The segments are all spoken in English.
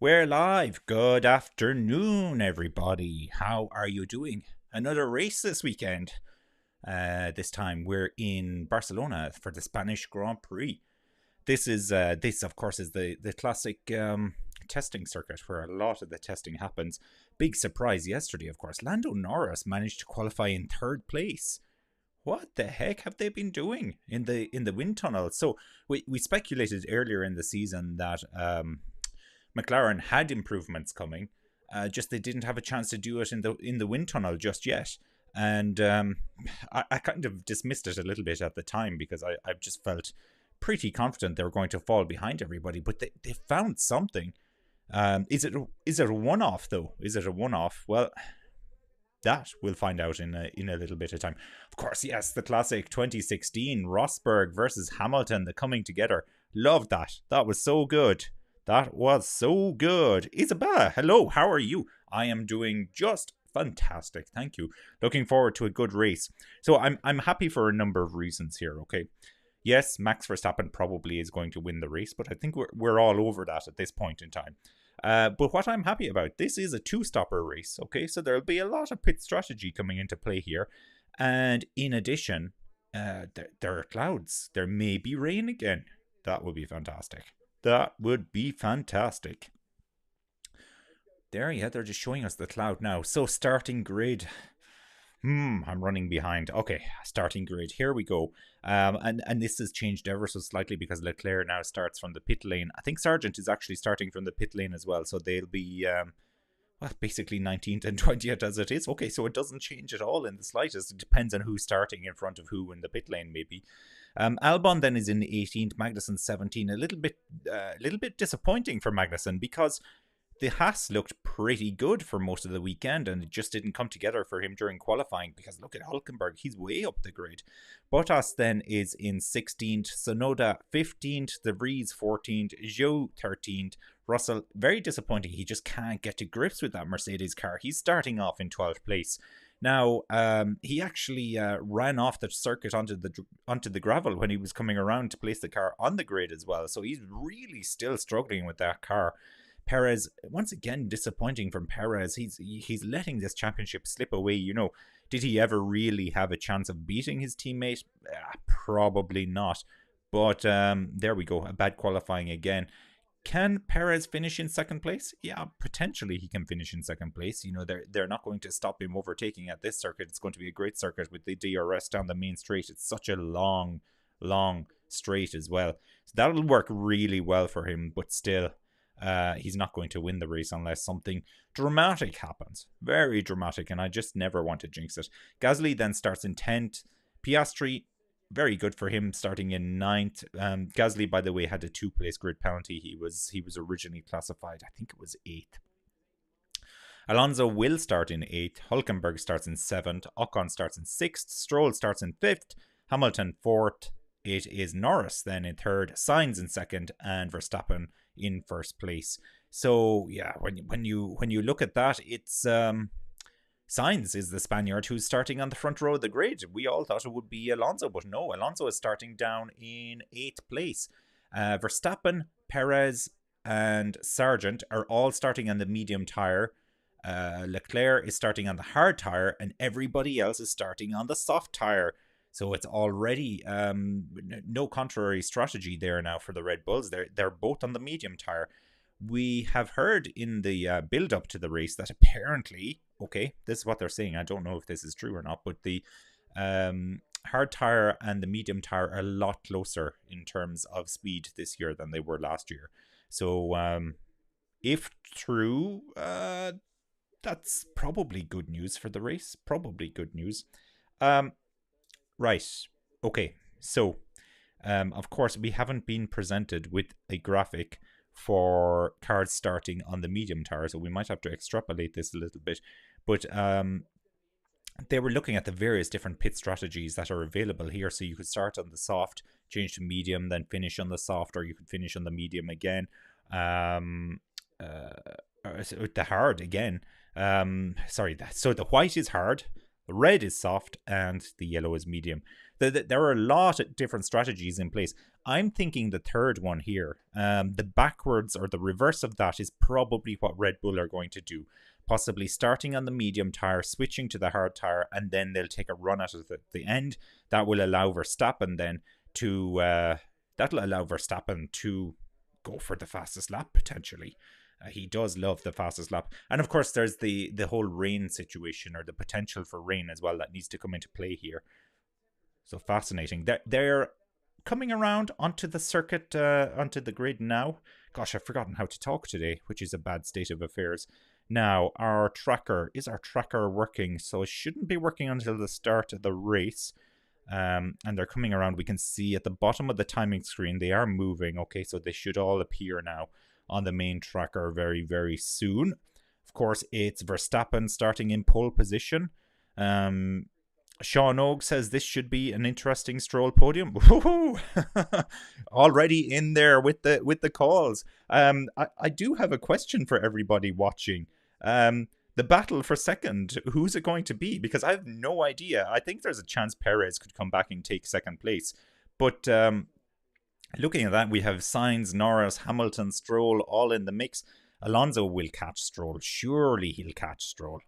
We're live. Good afternoon, everybody. How are you doing? Another race this weekend. This time we're in Barcelona for the Spanish Grand Prix. This of course, is the classic testing circuit where a lot of the testing happens. Big surprise yesterday, of course. Lando Norris managed to qualify in third place. What the heck have they been doing in the wind tunnel? So we speculated earlier in the season that McLaren had improvements coming, just they didn't have a chance to do it in the wind tunnel just yet. And I kind of dismissed it a little bit at the time because I just felt pretty confident they were going to fall behind everybody. But they found something. Is it a one-off though? Is it a one-off? Well, that we'll find out in a little bit of time. Of course, yes, the classic 2016 Rosberg versus Hamilton, the coming together. Loved that. That was so good. That was so good. Isabella, hello, how are you? I am doing just fantastic, thank you. Looking forward to a good race. So I'm happy for a number of reasons here, okay? Yes, Max Verstappen probably is going to win the race, but I think we're all over that at this point in time. But what I'm happy about, this is a two-stopper race, okay? So there'll be a lot of pit strategy coming into play here. And in addition, there are clouds. There may be rain again. That would be fantastic. That would be fantastic. There, yeah, they're just showing us the cloud now. So starting grid. I'm running behind. Okay, starting grid. Here we go. And this has changed ever so slightly because Leclerc now starts from the pit lane. I think Sargent is actually starting from the pit lane as well. So they'll be basically 19th and 20th as it is. Okay, so it doesn't change at all in the slightest. It depends on who's starting in front of who in the pit lane, maybe. Albon then is in 18th, Magnussen 17. A little bit disappointing for Magnussen because the Haas looked pretty good for most of the weekend and it just didn't come together for him during qualifying because look at Hulkenberg, he's way up the grid. Bottas then is in 16th, Sonoda 15th, De Vries 14th, Zhou 13th, Russell, very disappointing, he just can't get to grips with that Mercedes car. He's starting off in 12th place. Now, he actually ran off the circuit onto the gravel when he was coming around to place the car on the grid as well. So he's really still struggling with that car. Perez, once again, disappointing from Perez. He's letting this championship slip away. You know, did he ever really have a chance of beating his teammate? Probably not. But there we go, a bad qualifying again. Can Perez finish in second place? Yeah, potentially he can finish in second place. You know, they're not going to stop him overtaking at this circuit. It's going to be a great circuit with the DRS down the main straight. It's such a long straight as well. So that'll work really well for him, but still, he's not going to win the race unless something dramatic happens. Very dramatic, and I just never want to jinx it. Gasly then starts in 10th. Piastri, very good for him, starting in 9th. Gasly, by the way, had a 2-place grid penalty. He was originally classified, I think it was 8th. Alonso will start in 8th. Hulkenberg starts in 7th. Ocon starts in 6th. Stroll starts in 5th. Hamilton 4th. It is Norris then in 3rd. Sainz in 2nd. And Verstappen in 1st place. So yeah, when you look at that, it's Sainz is the Spaniard who's starting on the front row of the grid. We all thought it would be Alonso, but no, Alonso is starting down in 8th place. Verstappen, Perez, and Sargent are all starting on the medium tyre. Leclerc is starting on the hard tyre, and everybody else is starting on the soft tyre. So it's already no contrary strategy there now for the Red Bulls. They're both on the medium tyre. We have heard in the build-up to the race that apparently, okay, this is what they're saying. I don't know if this is true or not, but the hard tyre and the medium tyre are a lot closer in terms of speed this year than they were last year. So if true, that's probably good news for the race. Probably good news. Right. Okay. So, of course, we haven't been presented with a graphic for cars starting on the medium tire, so we might have to extrapolate this a little bit. But they were looking at the various different pit strategies that are available here. So you could start on the soft, change to medium, then finish on the soft, or you could finish on the medium again. The hard again. So the white is hard, the red is soft, and the yellow is medium. There are a lot of different strategies in place. I'm thinking the third one here. The backwards or the reverse of that is probably what Red Bull are going to do. Possibly starting on the medium tire, switching to the hard tire, and then they'll take a run at it at the end. That will allow Verstappen then to go for the fastest lap potentially. He does love the fastest lap. And of course, there's the whole rain situation, or the potential for rain as well, that needs to come into play here. So fascinating. They're coming around onto the circuit, onto the grid now. Gosh, I've forgotten how to talk today, which is a bad state of affairs. Now, is our tracker working? So it shouldn't be working until the start of the race. And they're coming around. We can see at the bottom of the timing screen, they are moving. Okay, so they should all appear now on the main tracker very, very soon. Of course, it's Verstappen starting in pole position. Sean Og says this should be an interesting Stroll podium. Already in there with the calls. I do have a question for everybody watching. The battle for second, who's it going to be? Because I have no idea. I think there's a chance Perez could come back and take second place. But looking at that, we have Sainz, Norris, Hamilton, Stroll all in the mix. Alonso will catch Stroll. Surely he'll catch Stroll.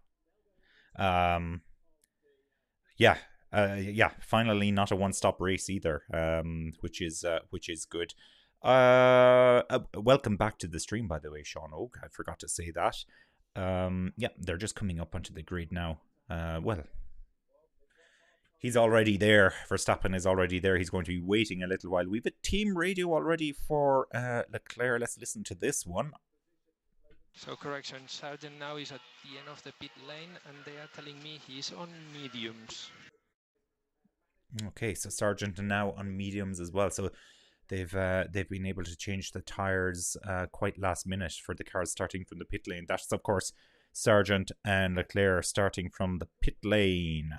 Finally not a one-stop race either, which is good. Welcome back to the stream, by the way, Sean Og. I forgot to say that. They're just coming up onto the grid now. He's already there. Verstappen is already there. He's going to be waiting a little while. We've a team radio already for Leclerc. Let's listen to this one. So correction, Sargent now is at the end of the pit lane and they are telling me he's on mediums. Okay, so Sargent now on mediums as well. So they've been able to change the tyres quite last minute for the cars starting from the pit lane. That's of course Sargent and Leclerc starting from the pit lane.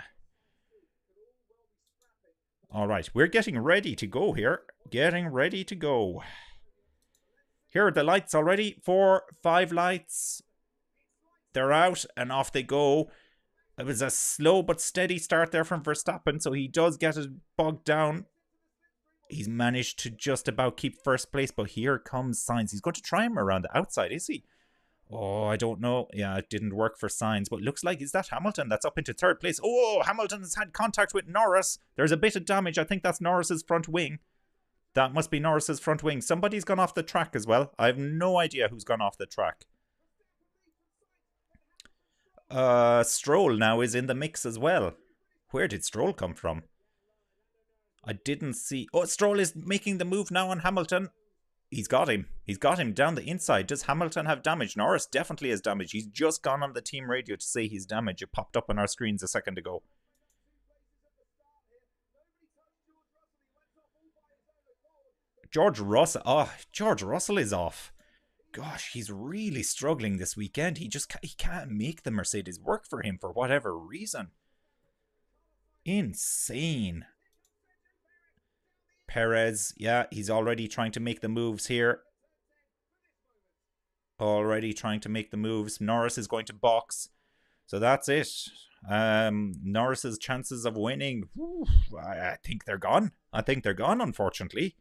All right, we're getting ready to go here. Getting ready to go. Here are the lights already. 4, 5 lights. They're out and off they go. It was a slow but steady start there from Verstappen, so he does get it bogged down. He's managed to just about keep first place, but here comes Sainz. He's going to try him around the outside, is he? Oh, I don't know. Yeah, it didn't work for Sainz, but looks like, is that Hamilton that's up into third place? Oh, Hamilton has had contact with Norris. There's a bit of damage. I think that's Norris's front wing. That must be Norris's front wing. Somebody's gone off the track as well. I have no idea who's gone off the track. Stroll now is in the mix as well. Where did Stroll come from? I didn't see. Oh, Stroll is making the move now on Hamilton. He's got him. He's got him down the inside. Does Hamilton have damage? Norris definitely has damage. He's just gone on the team radio to say he's damaged. It popped up on our screens a second ago. George Russell is off. Gosh, he's really struggling this weekend. He can't make the Mercedes work for him for whatever reason. Insane. Perez, yeah, he's already trying to make the moves here. Already trying to make the moves. Norris is going to box. So that's it. Norris's chances of winning, I think they're gone. I think they're gone, unfortunately.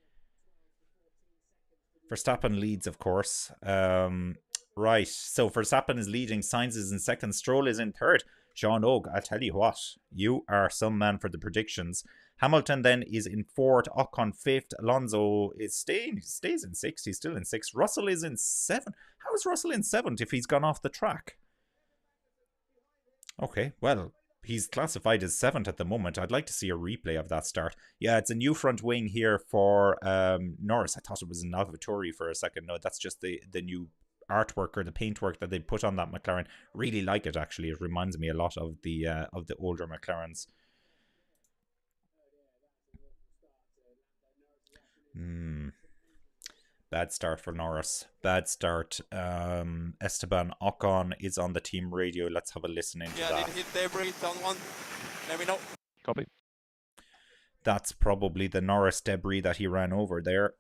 Verstappen leads, of course. Right, so Verstappen is leading. Sainz is in second. Stroll is in third. Sean Og, I tell you what, you are some man for the predictions. Hamilton then is in fourth. Ocon fifth. Alonso is stays in sixth. He's still in sixth. Russell is in seventh. How is Russell in seventh if he's gone off the track? Okay, well, he's classified as seventh at the moment. I'd like to see a replay of that start. Yeah, it's a new front wing here for Norris. I thought it was an AlphaTauri for a second. No, that's just the new artwork or the paintwork that they put on that McLaren. Really like it, actually. It reminds me a lot of the older McLarens. Bad start for Norris. Bad start. Esteban Ocon is on the team radio. Let's have a listen into that. Yeah, hit debris on one. Let me know. Copy. That's probably the Norris debris that he ran over there.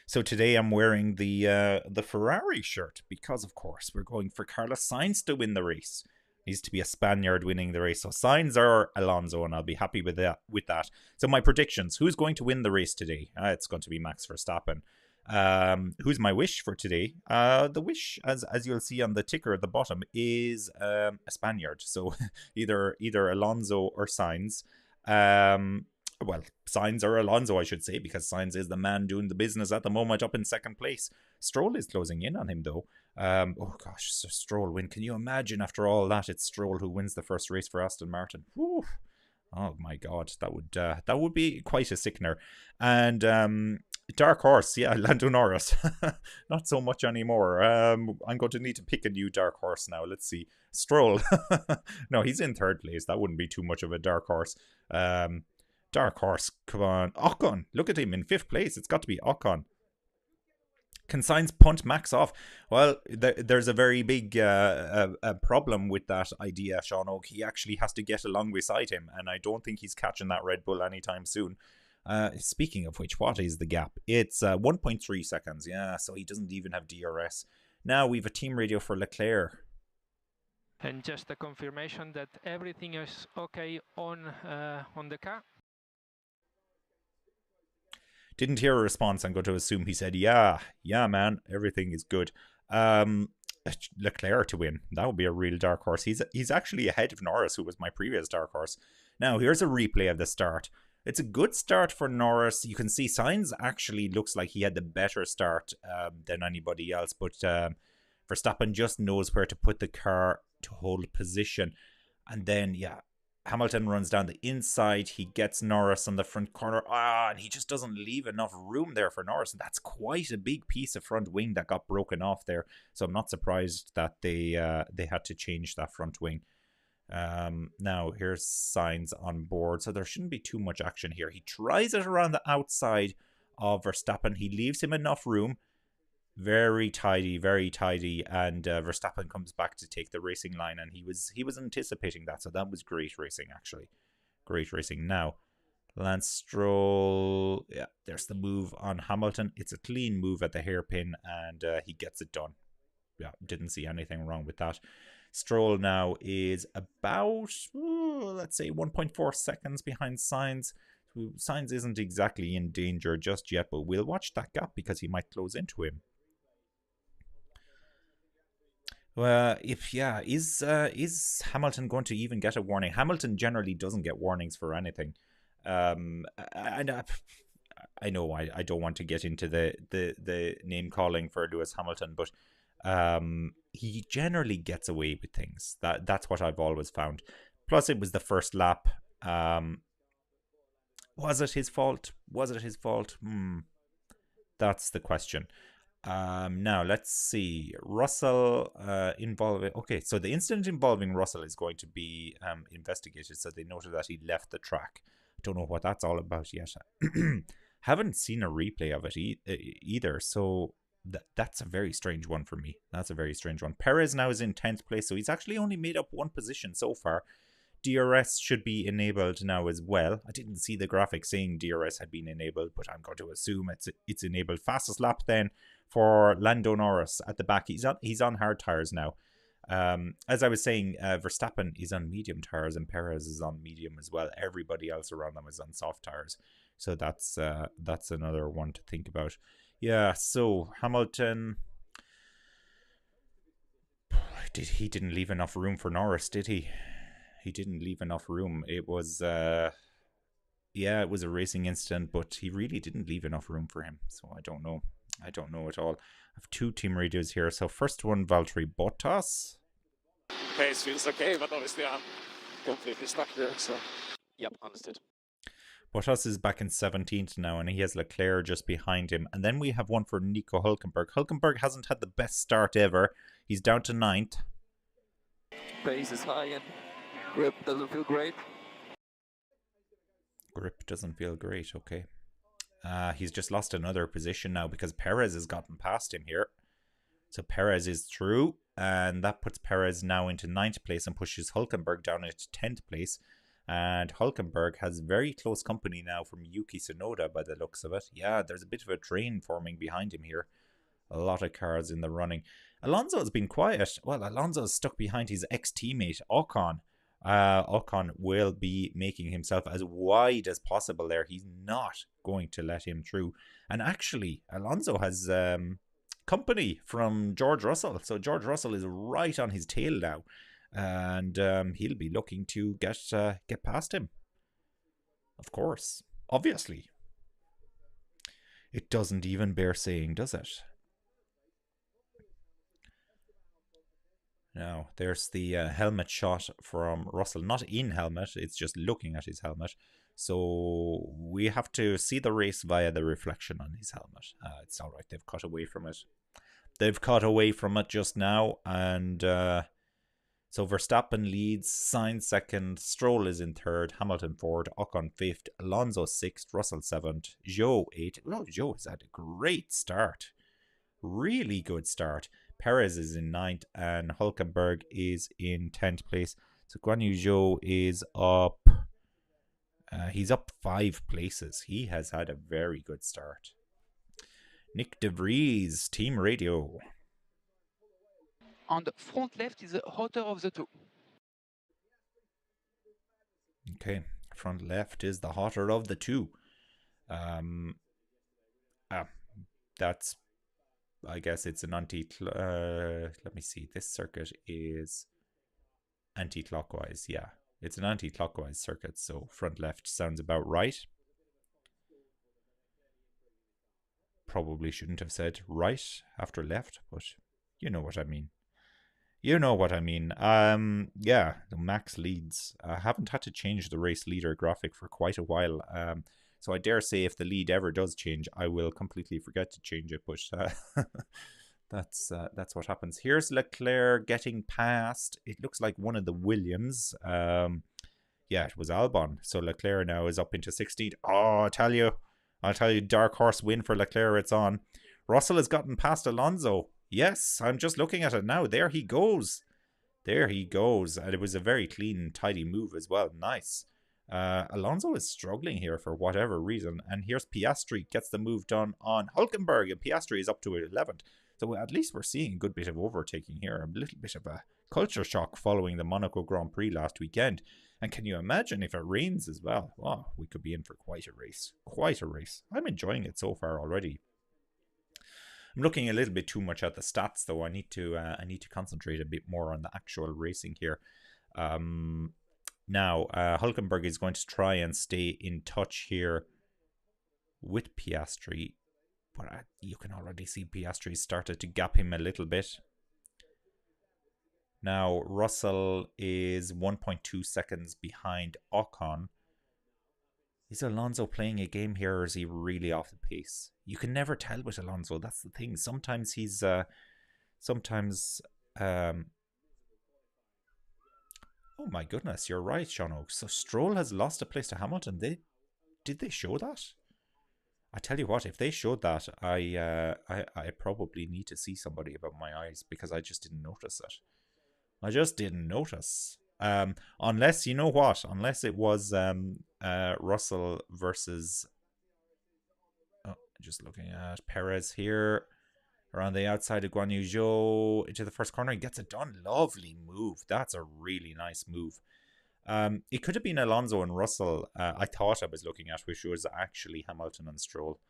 So today I'm wearing the Ferrari shirt because, of course, we're going for Carlos Sainz to win the race. Needs to be a Spaniard winning the race. So Sainz or Alonso, and I'll be happy with that. So my predictions: who's going to win the race today? It's going to be Max Verstappen. Who's my wish for today? The wish, as you'll see on the ticker at the bottom, is a Spaniard. So either Alonso or Sainz. Well, Sainz or Alonso, I should say, because Sainz is the man doing the business at the moment, up in second place. Stroll is closing in on him, though. Oh gosh, so Stroll win. Can you imagine after all that it's Stroll who wins the first race for Aston Martin? Whew. Oh my God, that would be quite a sickener. And dark horse, yeah, Lando Norris. Not so much anymore. I'm going to need to pick a new dark horse now. Let's see. Stroll. No, he's in third place. That wouldn't be too much of a dark horse. Dark horse, come on. Ocon, look at him in fifth place. It's got to be Ocon. Can Sainz punt Max off? Well, there's a very big problem with that idea, Sean Oak. He actually has to get along beside him, and I don't think he's catching that Red Bull anytime soon. Speaking of which, what is the gap? It's 1.3 seconds, yeah, so he doesn't even have DRS. Now we've a team radio for Leclerc. And just a confirmation that everything is okay on the car. Didn't hear a response. I'm going to assume he said, yeah, man, everything is good. Leclerc to win. That would be a real dark horse. He's actually ahead of Norris, who was my previous dark horse. Now, here's a replay of the start. It's a good start for Norris. You can see Sainz actually looks like he had the better start than anybody else, but Verstappen just knows where to put the car to hold position. And then, yeah, Hamilton runs down the inside. He gets Norris on the front corner. And he just doesn't leave enough room there for Norris. And that's quite a big piece of front wing that got broken off there. So I'm not surprised that they had to change that front wing. Now here's Sainz on board. So there shouldn't be too much action here. He tries it around the outside of Verstappen. He leaves him enough room. Very tidy, and Verstappen comes back to take the racing line, and he was anticipating that, so that was great racing, actually. Great racing. Now, Lance Stroll, yeah, there's the move on Hamilton. It's a clean move at the hairpin, and he gets it done. Yeah, didn't see anything wrong with that. Stroll now is about, let's say, 1.4 seconds behind Sainz. Sainz isn't exactly in danger just yet, but we'll watch that gap because he might close into him. Well, is Hamilton going to even get a warning? Hamilton generally doesn't get warnings for anything. And I know I don't want to get into the name calling for Lewis Hamilton, but he generally gets away with things. That's what I've always found. Plus, it was the first lap. Was it his fault? That's the question. Now let's see. Russell involving. Okay, so the incident involving Russell is going to be investigated. So they noted that he left the track. Don't know what that's all about yet. Haven't seen a replay of it either. So that's a very strange one for me. That's a very strange one. Perez now is in 10th place, so he's actually only made up one position so far. DRS should be enabled now as well. I didn't see the graphic saying DRS had been enabled, but I'm going to assume it's enabled. Fastest lap then for Lando Norris at the back. He's on hard tires now. As I was saying, Verstappen is on medium tires and Perez is on medium as well. Everybody else around them is on soft tires. So that's another one to think about. Yeah, so Hamilton, he didn't leave enough room for Norris, did he? He didn't leave enough room. It was it was a racing incident, but he really didn't leave enough room for him. So I don't know at all. I have two team radios here. So first one, Valtteri Bottas. Pace feels okay, but obviously I'm completely stuck there. So yep, understood. Bottas is back in 17th now, and he has Leclerc just behind him. And then we have one for Nico Hülkenberg. Hülkenberg hasn't had the best start ever. He's down to 9th. Pace is high and grip doesn't feel great. Grip doesn't feel great, okay. He's just lost another position now because Perez has gotten past him here. So Perez is through, and that puts Perez now into 9th place and pushes Hülkenberg down into 10th place. And Hülkenberg has very close company now from Yuki Tsunoda by the looks of it. Yeah, there's a bit of a train forming behind him here. A lot of cars in the running. Alonso has been quiet. Well, Alonso is stuck behind his ex-teammate, Ocon. Ocon will be making himself as wide as possible there. He's not going to let him through. And actually, Alonso has company from George Russell. So George Russell is right on his tail now. And he'll be looking to get past him. Of course. Obviously. It doesn't even bear saying, does it? Now, there's the helmet shot from Russell. Not in helmet, it's just looking at his helmet. So we have to see the race via the reflection on his helmet. It's alright, they've cut away from it. They've cut away from it just now. And so Verstappen leads, Sainz second, Stroll is in third, Hamilton fourth, Ocon fifth, Alonso sixth, Russell seventh, Zhou eighth. Oh, Zhou has had a great start. Really good start. Perez is in 9th and Hulkenberg is in 10th place. So Guan Yu Zhou is up. He's up 5 places. He has had a very good start. Nick De Vries, Team Radio. On the front left is the hotter of the two. Okay, front left is the hotter of the two. That's... I guess it's an let me see. This circuit is anti-clockwise. Yeah, it's an anti-clockwise circuit. So front left sounds about right. Probably shouldn't have said right after left, but you know what I mean. You know what I mean. Yeah, the Max leads. I haven't had to change the race leader graphic for quite a while. So I dare say if the lead ever does change, I will completely forget to change it. But that's what happens. Here's Leclerc getting past. It looks like one of the Williams. Yeah, it was Albon. So Leclerc now is up into 16th. Oh, I'll tell you, dark horse win for Leclerc. It's on. Russell has gotten past Alonso. Yes, I'm just looking at it now. There he goes. There he goes. And it was a very clean, tidy move as well. Nice. Alonso is struggling here for whatever reason. And here's Piastri, gets the move done on Hulkenberg. And Piastri is up to 11th. So at least we're seeing a good bit of overtaking here. A little bit of a culture shock following the Monaco Grand Prix last weekend. And can you imagine if it rains as well? Oh, we could be in for quite a race. Quite a race. I'm enjoying it so far already. I'm looking a little bit too much at the stats, though. I need to concentrate a bit more on the actual racing here. Now, Hulkenberg is going to try and stay in touch here with Piastri, but you can already see Piastri started to gap him a little bit. Now, Russell is 1.2 seconds behind Ocon. Is Alonso playing a game here, or is he really off the pace? You can never tell with Alonso. That's the thing. Sometimes he's... Oh my goodness, you're right, Sean Oaks. So Stroll has lost a place to Hamilton. Did they show that? I tell you what, if they showed that, I probably need to see somebody about my eyes, because I just didn't notice it. I just didn't notice. Unless, you know what? Unless it was Russell versus... Oh, just looking at Perez here. Around the outside of Guan Yu Zhou into the first corner. He gets it done. Lovely move. That's a really nice move. It could have been Alonso and Russell. I thought I was looking at, which was actually Hamilton and Stroll.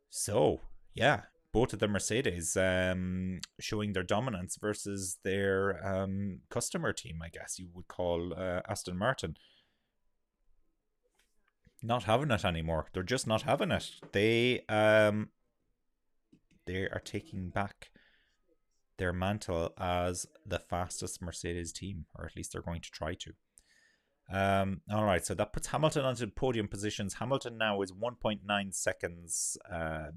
So, yeah. Both of the Mercedes showing their dominance versus their customer team, I guess you would call Aston Martin. Not having it anymore. They're just not having it. They are taking back their mantle as the fastest Mercedes team, or at least they're going to try to. All right, so that puts Hamilton onto podium positions. Hamilton now is 1.9 seconds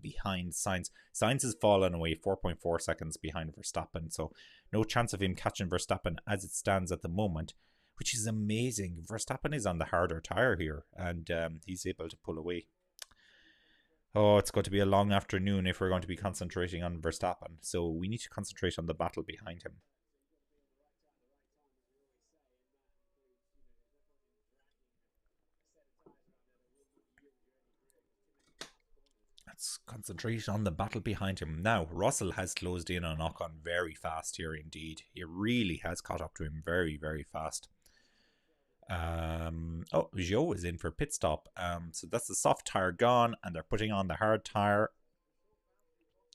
behind Sainz. Sainz has fallen away 4.4 seconds behind Verstappen, so no chance of him catching Verstappen as it stands at the moment, which is amazing. Verstappen is on the harder tire here, and he's able to pull away. Oh, it's going to be a long afternoon if we're going to be concentrating on Verstappen, so we need to concentrate on the battle behind him. let's concentrate on the battle behind him. Now, Russell has closed in on Ocon very fast here indeed. He really has caught up to him very, very fast. Oh, Joe is in for pit stop. So that's the soft tire gone, and they're putting on the hard tire.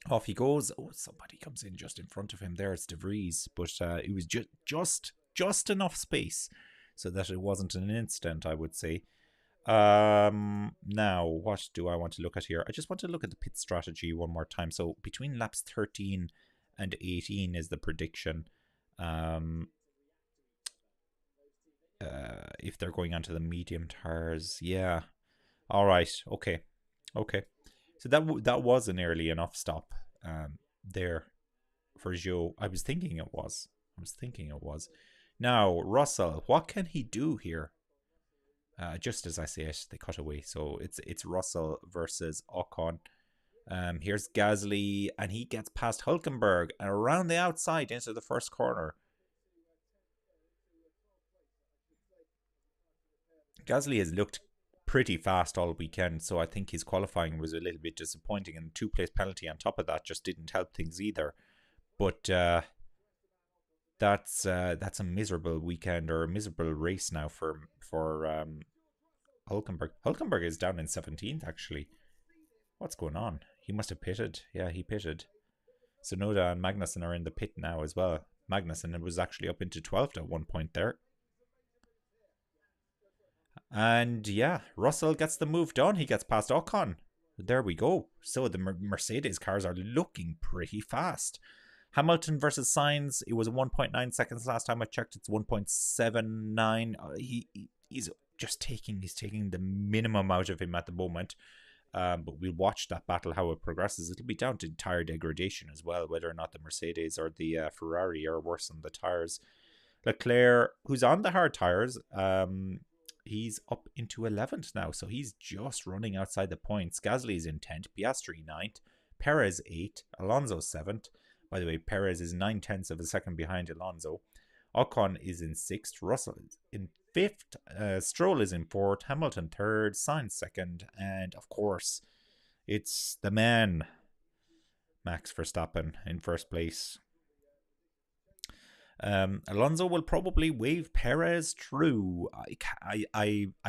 Off he goes. Oh, somebody comes in just in front of him there. It's De Vries, but it was just enough space so that it wasn't an incident, I would say. Now, what do I want to look at here? I just want to look at the pit strategy one more time. So between laps 13 and 18 is the prediction. If they're going onto the medium tires, yeah. All right, okay. So that was an early enough stop there for Joe. I was thinking it was. Now, Russell, what can he do here? Just as I say it, they cut away. So it's Russell versus Ocon. Here's Gasly, and he gets past Hülkenberg and around the outside into the first corner. Gasly has looked pretty fast all weekend, so I think his qualifying was a little bit disappointing, and the 2-place penalty on top of that just didn't help things either. But that's a miserable weekend, or a miserable race now for Hülkenberg. Hülkenberg is down in 17th actually. What's going on? He must have pitted. Yeah, he pitted. Tsunoda and Magnussen are in the pit now as well. Magnussen was actually up into 12th at one point there. And yeah, Russell gets the move done. He gets past Ocon. There we go. So the Mercedes cars are looking pretty fast. Hamilton versus Sainz, it was 1.9 seconds last time I checked. It's 1.79. He's taking the minimum out of him at the moment. But we'll watch that battle, how it progresses. It'll be down to tire degradation as well, whether or not the Mercedes or the Ferrari are worse on the tires. Leclerc, who's on the hard tires, he's up into 11th now, so he's just running outside the points. Gasly is in 10th, Piastri 9th, Perez 8th, Alonso 7th. By the way, Perez is 9/10 of a second behind Alonso. Ocon is in 6th, Russell is in 5th, Stroll is in 4th, Hamilton 3rd, Sainz 2nd, and of course, it's the man, Max Verstappen, in first place. Alonso will probably wave Perez through. I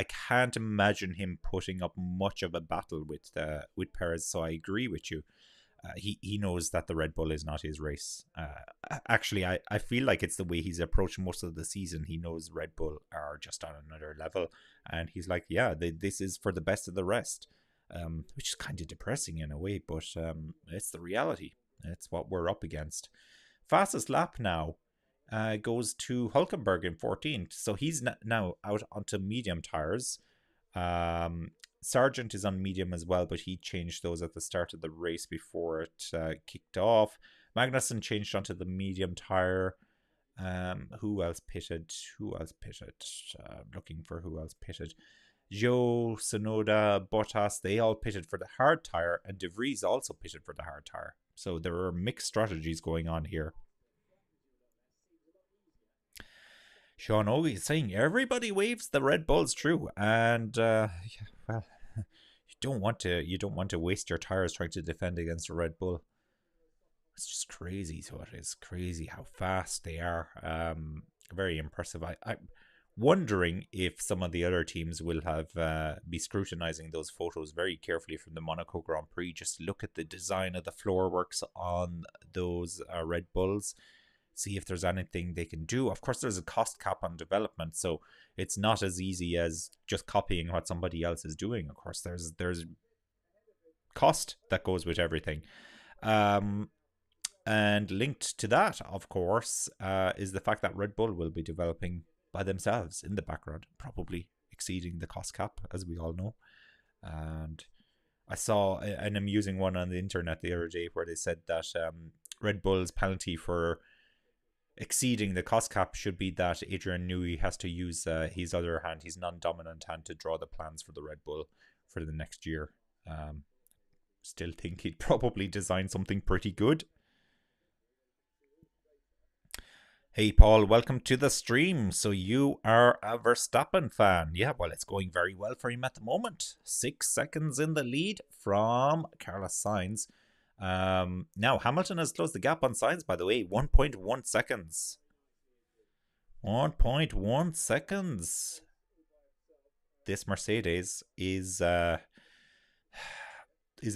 can't imagine him putting up much of a battle with Perez, so I agree with you. He knows that the Red Bull is not his race. Actually, I feel like it's the way he's approached most of the season. He knows Red Bull are just on another level, and he's like, yeah, this is for the best of the rest, which is kind of depressing in a way, but it's the reality. It's what we're up against. Fastest lap now goes to Hülkenberg in 14th, so he's now out onto medium tires. Sargent is on medium as well, but he changed those at the start of the race before it kicked off. Magnussen changed onto the medium tire. Who else pitted? Looking for who else pitted. Joe, Tsunoda, Bottas, they all pitted for the hard tire, and De Vries also pitted for the hard tire. So there are mixed strategies going on here. Sean Ogie is saying everybody waves the Red Bulls through, and well, you don't want to waste your tires trying to defend against a Red Bull. It's just crazy. So it is crazy how fast they are. Very impressive. I'm wondering if some of the other teams will have be scrutinizing those photos very carefully from the Monaco Grand Prix. Just look at the design of the floor works on those Red Bulls. See if there's anything they can do. Of course, there's a cost cap on development, so it's not as easy as just copying what somebody else is doing. Of course, there's cost that goes with everything. And linked to that, of course, is the fact that Red Bull will be developing by themselves in the background, probably exceeding the cost cap, as we all know. And I saw an amusing one on the internet the other day where they said that Red Bull's penalty for exceeding the cost cap should be that Adrian Newey has to use his other hand, his non-dominant hand, to draw the plans for the Red Bull for the next year. Still think he'd probably design something pretty good. Hey Paul, welcome to the stream. So you are a Verstappen fan. Yeah, well, it's going very well for him at the moment. 6 seconds in the lead from Carlos Sainz. Now, Hamilton has closed the gap on Sainz, by the way. 1.1 seconds. 1.1 seconds. This Mercedes is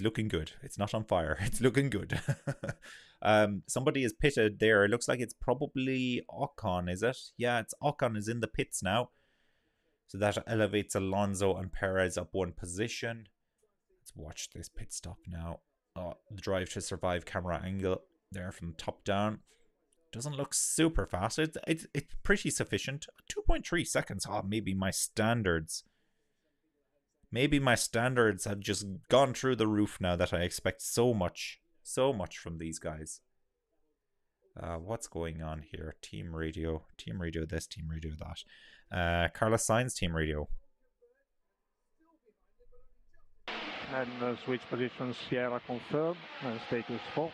looking good. It's not on fire. It's looking good. Somebody is pitted there. It looks like it's probably Ocon, is it? Yeah, it's Ocon is in the pits now. So that elevates Alonso and Perez up one position. Let's watch this pit stop now. Oh, the drive to survive camera angle there from top down. Doesn't look super fast. It's pretty sufficient. 2.3 seconds. Oh, maybe my standards. Maybe my standards have just gone through the roof now that I expect so much from these guys. What's going on here? Team radio this, team radio that. Carlos Sainz team radio. And switch positions, Sierra confirmed, and status 4.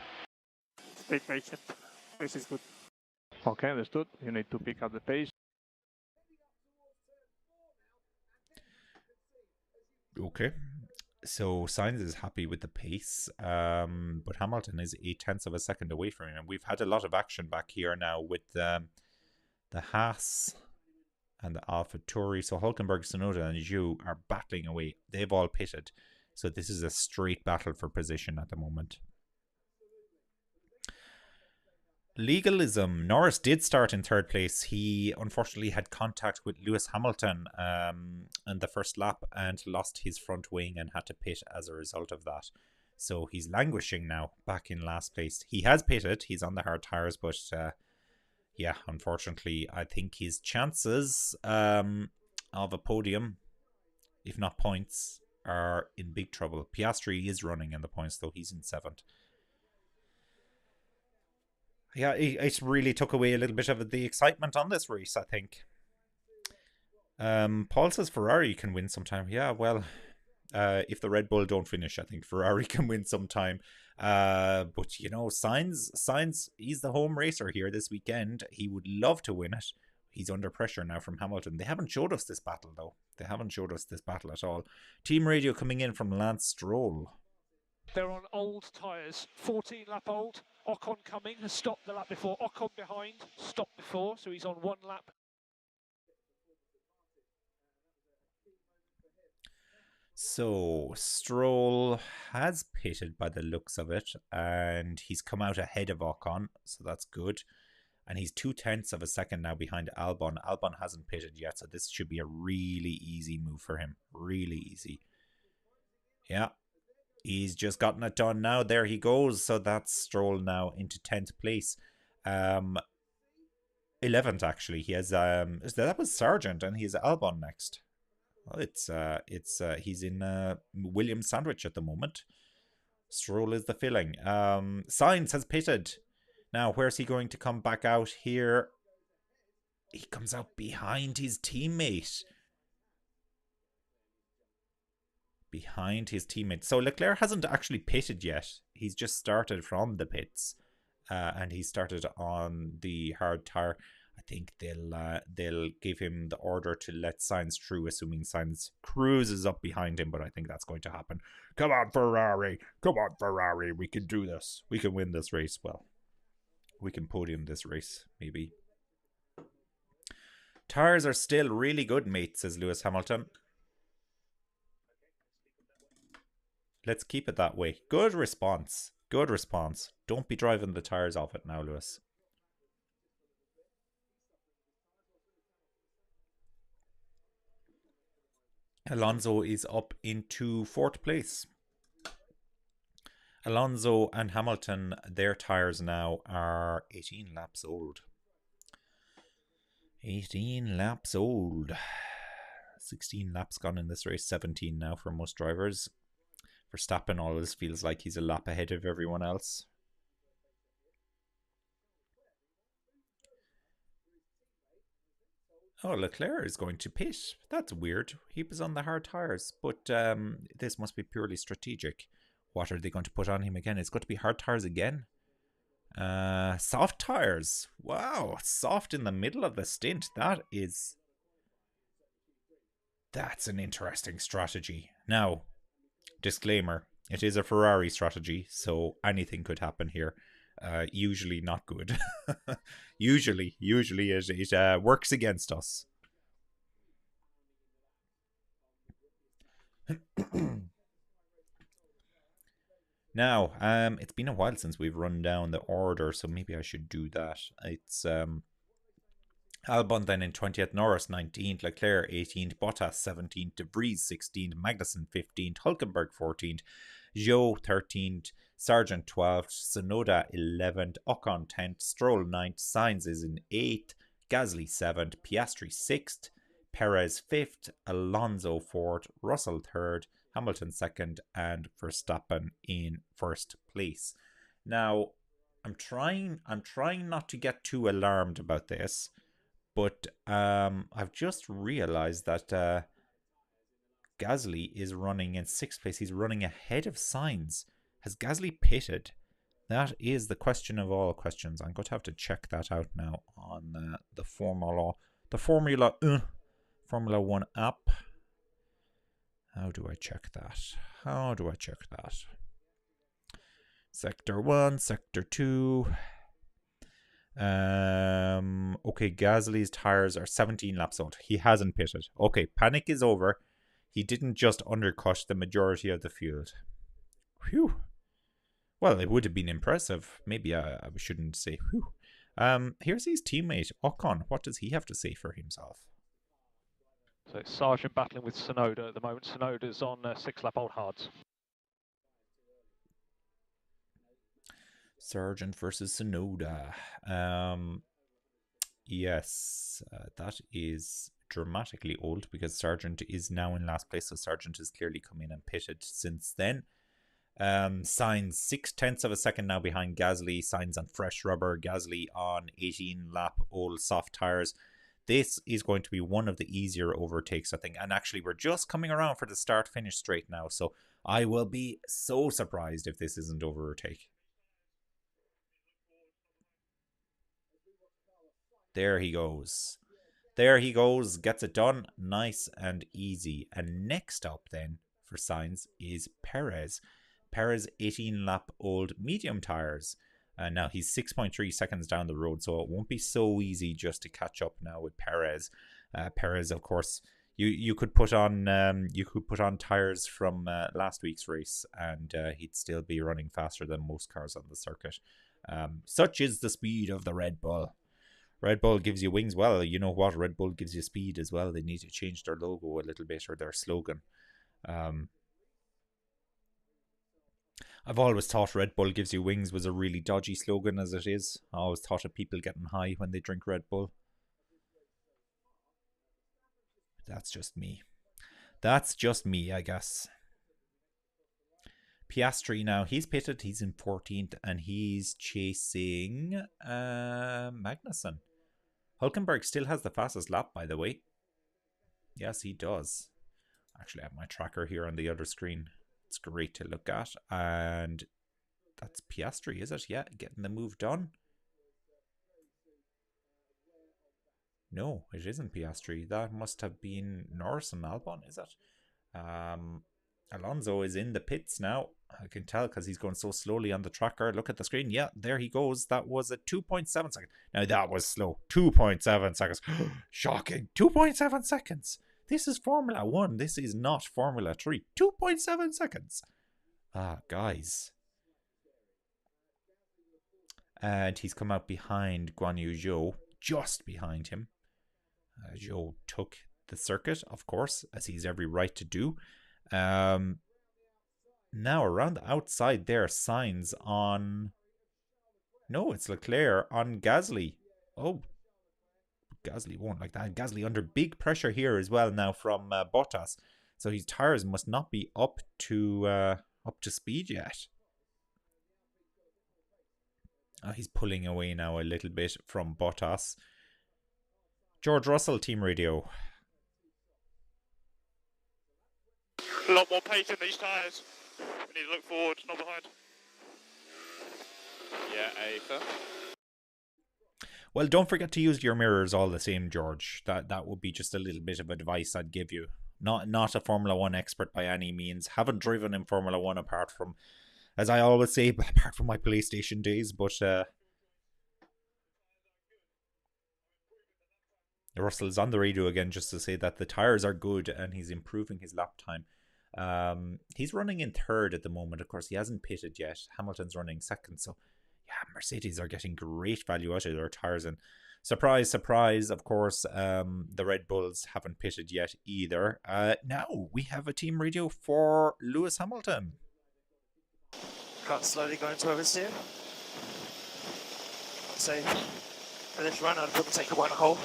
Stay patient. This is good. Okay, understood. You need to pick up the pace. Okay. So Sainz is happy with the pace, but Hamilton is 8/10 of a second away from him. And we've had a lot of action back here now with the Haas and the AlphaTauri. So Hulkenberg, Tsunoda, and Zhou are battling away. They've all pitted. So this is a straight battle for position at the moment. Legalism. Norris did start in third place. He unfortunately had contact with Lewis Hamilton in the first lap and lost his front wing and had to pit as a result of that. So he's languishing now, back in last place. He has pitted. He's on the hard tires, but yeah, unfortunately, I think his chances of a podium, if not points, are in big trouble. Piastri is running in the points, though. He's in 7th. Yeah, it really took away a little bit of the excitement on this race, I think. Paul says Ferrari can win sometime. Yeah, well, if the Red Bull don't finish, I think Ferrari can win sometime. But, you know, Sainz, he's the home racer here this weekend. He would love to win it. He's under pressure now from Hamilton. They haven't showed us this battle, though. They haven't showed us this battle at all. Team radio coming in from Lance Stroll. They're on old tyres, 14 lap old. Ocon coming, has stopped the lap before. Ocon behind, stopped before, so he's on 1 lap. So Stroll has pitted by the looks of it, and he's come out ahead of Ocon, so that's good. And he's 0.2 of a second now behind Albon. Albon hasn't pitted yet, so this should be a really easy move for him. Really easy. Yeah. He's just gotten it done now. There he goes. So that's Stroll now into 10th place. 11th actually. He has that was Sargent, and he has Albon next. Well, he's in Williams sandwich at the moment. Stroll is the filling. Sainz has pitted. Now where's he going to come back out here? He comes out behind his teammate. So Leclerc hasn't actually pitted yet. He's just started from the pits, and he started on the hard tire. I think they'll give him the order to let Sainz through, assuming Sainz cruises up behind him. But I think that's going to happen. Come on, Ferrari! We can do this. We can win this race. Well, we can podium this race, maybe. Tires are still really good, mate, says Lewis Hamilton. Let's keep it that way. Good response. Don't be driving the tires off it now, Lewis. Alonso is up into 4th place. Alonso and Hamilton, their tires now are 18 laps old. 18 laps old. 16 laps gone in this race, 17 now for most drivers. Verstappen always feels like he's a lap ahead of everyone else. Oh, Leclerc is going to pit. That's weird. He was on the hard tires, but this must be purely strategic. What are they going to put on him again? It's going to be hard tires again. Soft tires. Wow, soft in the middle of the stint. That's an interesting strategy. Now, disclaimer, it is a Ferrari strategy, so anything could happen here. Usually not good. usually it works against us. Now, it's been a while since we've run down the order, so maybe I should do that. It's Albon then in 20th, Norris 19th, Leclerc 18th, Bottas 17th, De Vries 16th, Magnussen 15th, Hulkenberg 14th, Zhou 13th, Sargent 12th, Tsunoda 11th, Ocon 10th, Stroll 9th, Sainz is in 8th, Gasly 7th, Piastri 6th, Perez 5th, Alonso 4th, Russell 3rd, Hamilton 2nd, and Verstappen in 1st place. Now, I'm trying not to get too alarmed about this, but I've just realized that Gasly is running in 6th place. He's running ahead of Sainz. Has Gasly pitted? That is the question of all questions. I'm going to have to check that out now on the Formula 1 app. How do I check that? Sector 1, Sector 2. Okay, Gasly's tires are 17 laps old. He hasn't pitted. Okay, panic is over. He didn't just undercut the majority of the field. Phew. Well, it would have been impressive. Maybe I shouldn't say whew. Here's his teammate, Ocon. What does he have to say for himself? So it's Sargent battling with Tsunoda at the moment. Tsunoda's on 6-lap-old hards. Sargent versus Tsunoda. Yes, that is dramatically old because Sargent is now in last place. So Sargent has clearly come in and pitted since then. Sainz 0.6 of a second now behind Gasly. Sainz on fresh rubber, Gasly on 18-lap old soft tires. This is going to be one of the easier overtakes, I think. And actually, we're just coming around for the start-finish straight now. So I will be so surprised if this isn't overtake. There he goes. Gets it done. Nice and easy. And next up then for Sainz is Perez. Perez 18-lap old medium tires. Now he's 6.3 seconds down the road, so it won't be so easy just to catch up now with Perez. Perez, of course, you could put on tires from last week's race, and he'd still be running faster than most cars on the circuit. Such is the speed of the Red Bull. Red Bull gives you wings. Well, you know what? Red Bull gives you speed as well. They need to change their logo a little bit, or their slogan. I've always thought Red Bull gives you wings was a really dodgy slogan as it is. I always thought of people getting high when they drink Red Bull. That's just me. I guess. Piastri now, he's pitted. He's in 14th and he's chasing Magnussen. Hulkenberg still has the fastest lap, by the way. Yes, he does. Actually, I have my tracker here on the other screen. It's great to look at. And that's Piastri, is it? Yeah, getting the move done. No, it isn't Piastri. That must have been Norris and Albon, is it? Alonso is in the pits now. I can tell because he's going so slowly on the tracker. Look at the screen. Yeah, there he goes. That was a 2.7 seconds. Now that was slow. 2.7 seconds. Shocking. 2.7 seconds. This is Formula 1. This is not Formula 3. 2.7 seconds. Guys. And he's come out behind Guan Yu Zhou. Just behind him. Zhou took the circuit, of course, as he's every right to do. Now around the outside there, Sainz on... No, it's Leclerc on Gasly. Oh, Gasly won't like that. Gasly under big pressure here as well now from Bottas. So his tires must not be up to speed yet. He's pulling away now a little bit from Bottas. George Russell, team radio. A lot more pace in these tyres. We need to look forward, not behind. Yeah, Ava. Well, don't forget to use your mirrors all the same, George. That would be just a little bit of advice I'd give you. Not a Formula One expert by any means. Haven't driven in Formula One apart from, as I always say, apart from my PlayStation days. But Russell's on the radio again just to say that the tires are good and he's improving his lap time. He's running in third at the moment. Of course, he hasn't pitted yet. Hamilton's running second. So, yeah, Mercedes are getting great value out of their tires. And surprise, surprise, of course, the Red Bulls haven't pitted yet either. Now we have a team radio for Lewis Hamilton. Got slowly going to oversteer. So, for this run, I'd probably take a one hole.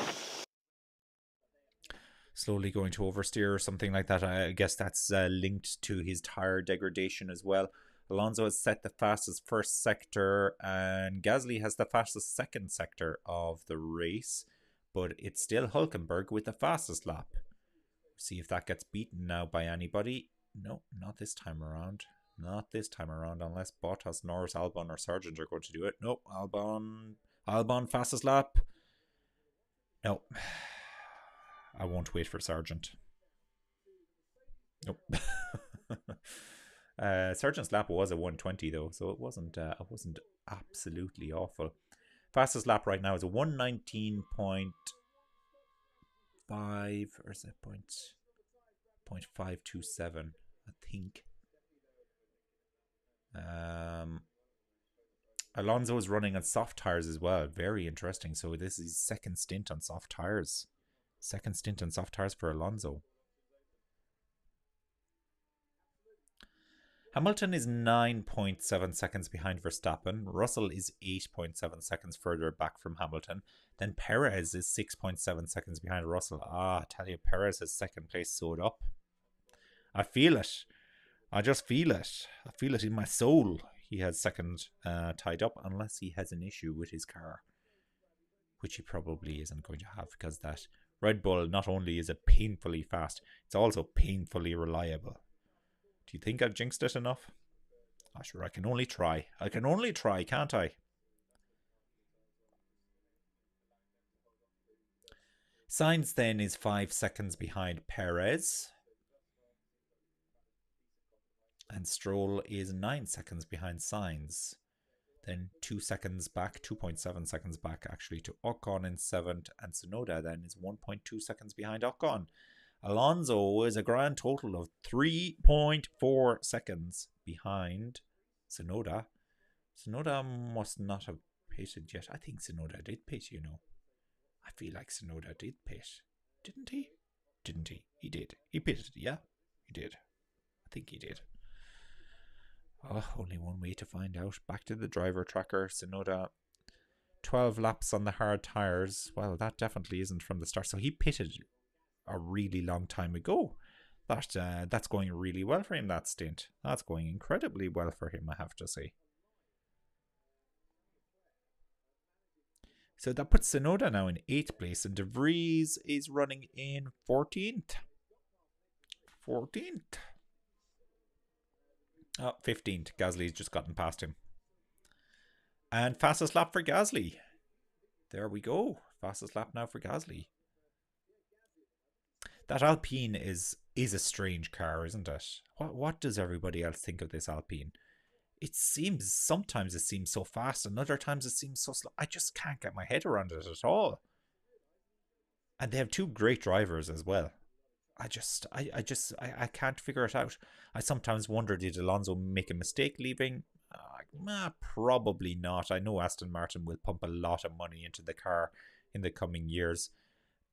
Slowly going to oversteer or something like that. I guess that's linked to his tire degradation as well. Alonso has set the fastest first sector and Gasly has the fastest second sector of the race, but it's still Hülkenberg with the fastest lap. See if that gets beaten now by anybody. No, not this time around. Not this time around, unless Bottas, Norris, Albon or Sargent are going to do it. Nope, Albon fastest lap. No, I won't wait for Sargent. Nope. Sargent's lap was a 120 though, so it wasn't absolutely awful. Fastest lap right now is a 119.5 or is it 0.527, I think. Alonso is running on soft tires as well. Very interesting. So this is his second stint on soft tires. Second stint on soft tires for Alonso. Hamilton is 9.7 seconds behind Verstappen. Russell is 8.7 seconds further back from Hamilton. Then Perez is 6.7 seconds behind Russell. I tell you, Perez has second place sewed up. I feel it. I just feel it. I feel it in my soul. He has second tied up unless he has an issue with his car, which he probably isn't going to have because that Red Bull not only is it painfully fast, it's also painfully reliable. Do you think I've jinxed it enough? Oh, sure, I can only try. I can only try, can't I? Sainz then is 5 seconds behind Perez. And Stroll is 9 seconds behind Sainz. Then 2 seconds back, 2.7 seconds back actually to Ocon in 7th. And Tsunoda then is 1.2 seconds behind Ocon. Alonso is a grand total of 3.4 seconds behind Tsunoda. Tsunoda must not have pitted yet. I think Tsunoda did pit, you know. I feel like Tsunoda did pit. Didn't he? Didn't he? He did. He pitted, yeah? He did. I think he did. Oh, only one way to find out. Back to the driver tracker. Tsunoda, 12 laps on the hard tyres. Well, that definitely isn't from the start. So he pitted a really long time ago. That's going really well for him, that stint. That's going incredibly well for him, I have to say. So that puts Tsunoda now in 8th place, and De Vries is running in 14th. 14th. Oh, 15th. Gasly's just gotten past him. And fastest lap for Gasly. There we go. Fastest lap now for Gasly. That Alpine is a strange car, isn't it? What does everybody else think of this Alpine? Sometimes it seems so fast, and other times it seems so slow. I just can't get my head around it at all. And they have 2 great drivers as well. I can't figure it out. I sometimes wonder, did Alonso make a mistake leaving? Probably not. I know Aston Martin will pump a lot of money into the car in the coming years.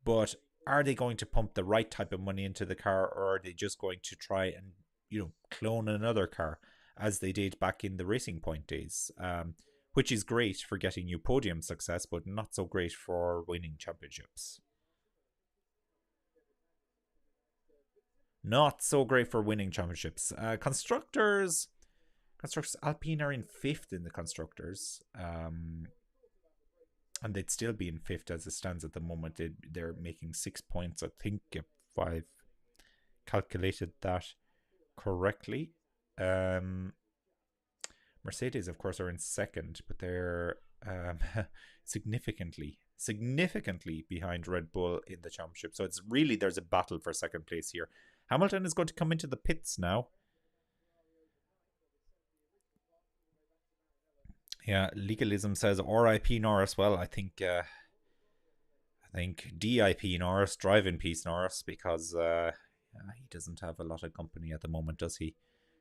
But are they going to pump the right type of money into the car, or are they just going to try and, clone another car as they did back in the Racing Point days? Which is great for getting you podium success, but not so great for winning championships. Not so great for winning championships. Constructors, Alpine are in 5th in the Constructors. And they'd still be in 5th as it stands at the moment. They're making 6 points, I think, if I've calculated that correctly. Mercedes, of course, are in second, but they're significantly behind Red Bull in the championship. So it's really, there's a battle for second place here. Hamilton is going to come into the pits now. Yeah, legalism says RIP Norris. Well, I think DIP Norris, drive in peace Norris, because he doesn't have a lot of company at the moment, does he?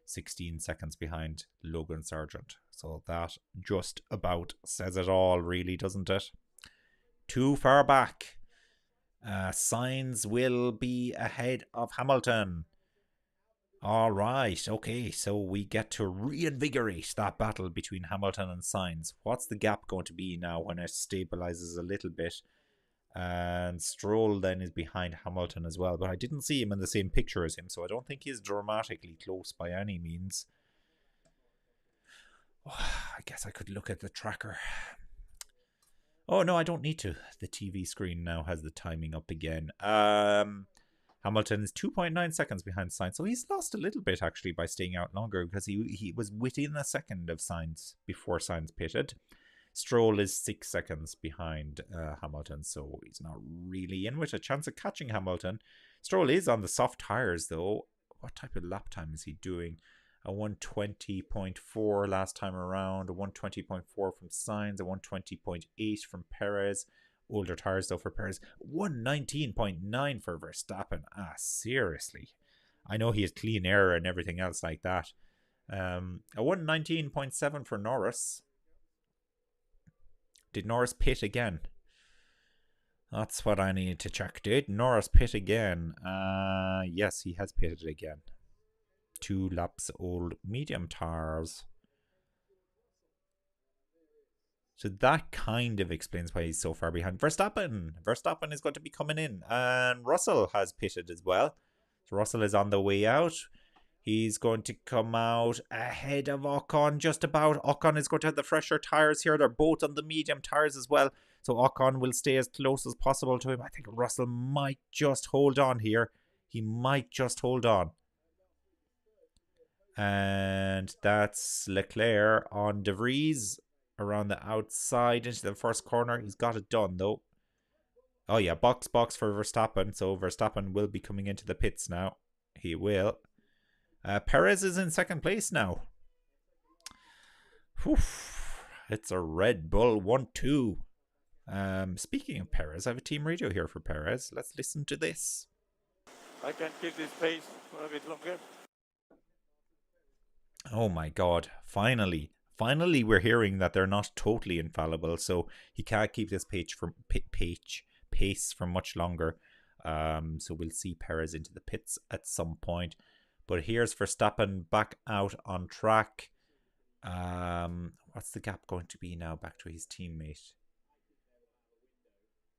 16 seconds behind Logan Sargent. So that just about says it all, really, doesn't it? Too far back. Sainz will be ahead of Hamilton. All right, okay, so we get to reinvigorate that battle between Hamilton and Sainz. What's the gap going to be now when it stabilizes a little bit? And Stroll then is behind Hamilton as well, but I didn't see him in the same picture as him, so I don't think he's dramatically close by any means. Oh, I guess I could look at the tracker. Oh no, I don't need to. The TV screen now has the timing up again. Hamilton is 2.9 seconds behind Sainz, so he's lost a little bit actually by staying out longer, because he was within a second of Sainz before Sainz pitted. Stroll is 6 seconds behind Hamilton, so he's not really in with a chance of catching Hamilton. Stroll is on the soft tyres though. What type of lap time is he doing? A 120.4 last time around, a 120.4 from Sainz, a 120.8 from Perez. Older tyres though for Perez. 119.9 for Verstappen. Seriously. I know he has clean air and everything else like that. A 119.7 for Norris. Did Norris pit again? That's what I need to check. Did Norris pit again? Yes, he has pitted again. 2 laps old medium tyres. So that kind of explains why he's so far behind Verstappen. Verstappen is going to be coming in. And Russell has pitted as well. So Russell is on the way out. He's going to come out ahead of Ocon just about. Ocon is going to have the fresher tyres here. They're both on the medium tyres as well. So Ocon will stay as close as possible to him. I think Russell might just hold on here. He might just hold on. And that's Leclerc on De Vries around the outside into the first corner. He's got it done though. Oh yeah, box for Verstappen. So Verstappen will be coming into the pits now. He will. Perez is in second place now. Whew. It's a Red Bull 1-2. Speaking of Perez, I have a team radio here for Perez. Let's listen to this. I can keep this pace for a bit longer. Oh my god, finally we're hearing that they're not totally infallible, so he can't keep this pace for much longer. So we'll see Perez into the pits at some point. But here's Verstappen back out on track. What's the gap going to be now back to his teammate?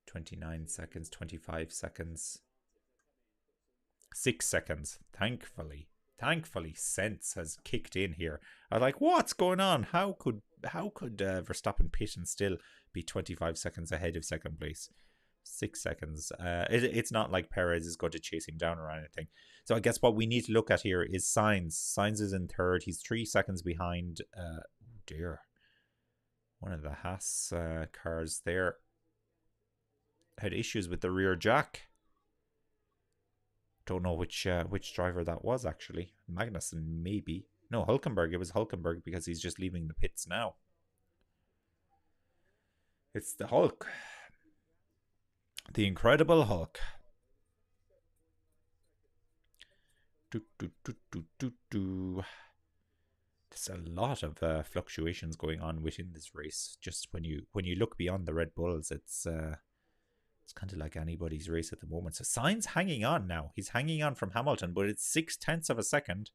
29 seconds, 25 seconds. 6 seconds, thankfully. Thankfully, sense has kicked in here. I was like, what's going on? How could Verstappen pit and still be 25 seconds ahead of second place? 6 seconds. It's not like Perez is going to chase him down or anything. So I guess what we need to look at here is Sainz. Sainz is in third. He's 3 seconds behind. Oh dear. One of the Haas cars there had issues with the rear jack. Don't know which driver that was actually. Magnussen maybe. No, Hülkenberg. It was Hülkenberg because he's just leaving the pits now. It's the Hulk. The Incredible Hulk. There's a lot of fluctuations going on within this race. Just when you look beyond the Red Bulls, it's kind of like anybody's race at the moment. So Sainz hanging on now. He's hanging on from Hamilton, but it's 0.6 of a second.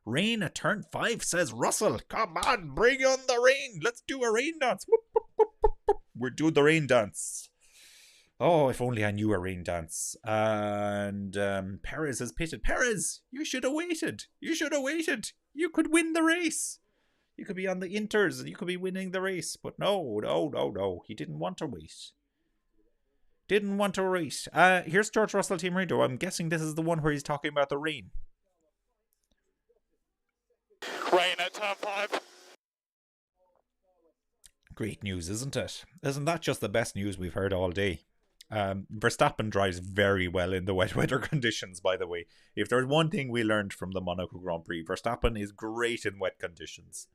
Rain at turn 5, says Russell. Come on, bring on the rain. Let's do a rain dance. Whoop, whoop, whoop, whoop, whoop. We're doing the rain dance. Oh, if only I knew a rain dance. And Perez has pitted. Perez, you should have waited. You should have waited. You could win the race. You could be on the Inters and you could be winning the race. But no. He didn't want to wait. Didn't want to race. Here's George Russell Team Radio. I'm guessing this is the one where he's talking about the rain. Rain at turn 5. great news, isn't it? Isn't that just the best news we've heard all day? Verstappen drives very well in the wet weather conditions, by the way. If there's one thing we learned from the Monaco Grand Prix, Verstappen is great in wet conditions.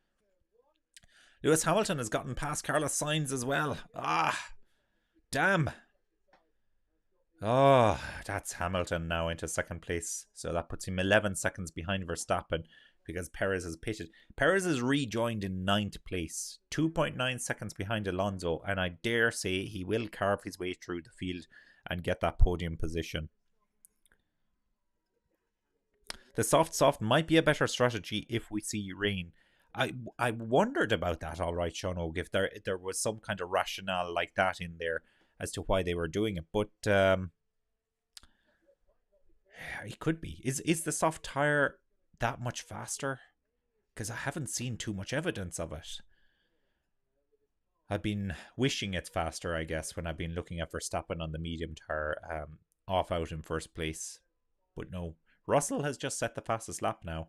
Lewis Hamilton has gotten past Carlos Sainz as well. Ah, damn. Oh, that's Hamilton now into second place. So that puts him 11 seconds behind Verstappen because Perez has pitted. Perez has rejoined in 9th place, 2.9 seconds behind Alonso, and I dare say he will carve his way through the field and get that podium position. The soft might be a better strategy if we see rain. I wondered about that, all right, Sean Og, if there was some kind of rationale like that in there as to why they were doing it, but it could be. Is the soft tire that much faster? Because I haven't seen too much evidence of it. I've been wishing it's faster, I guess, when I've been looking at Verstappen on the medium tire off out in first place. But no, Russell has just set the fastest lap now.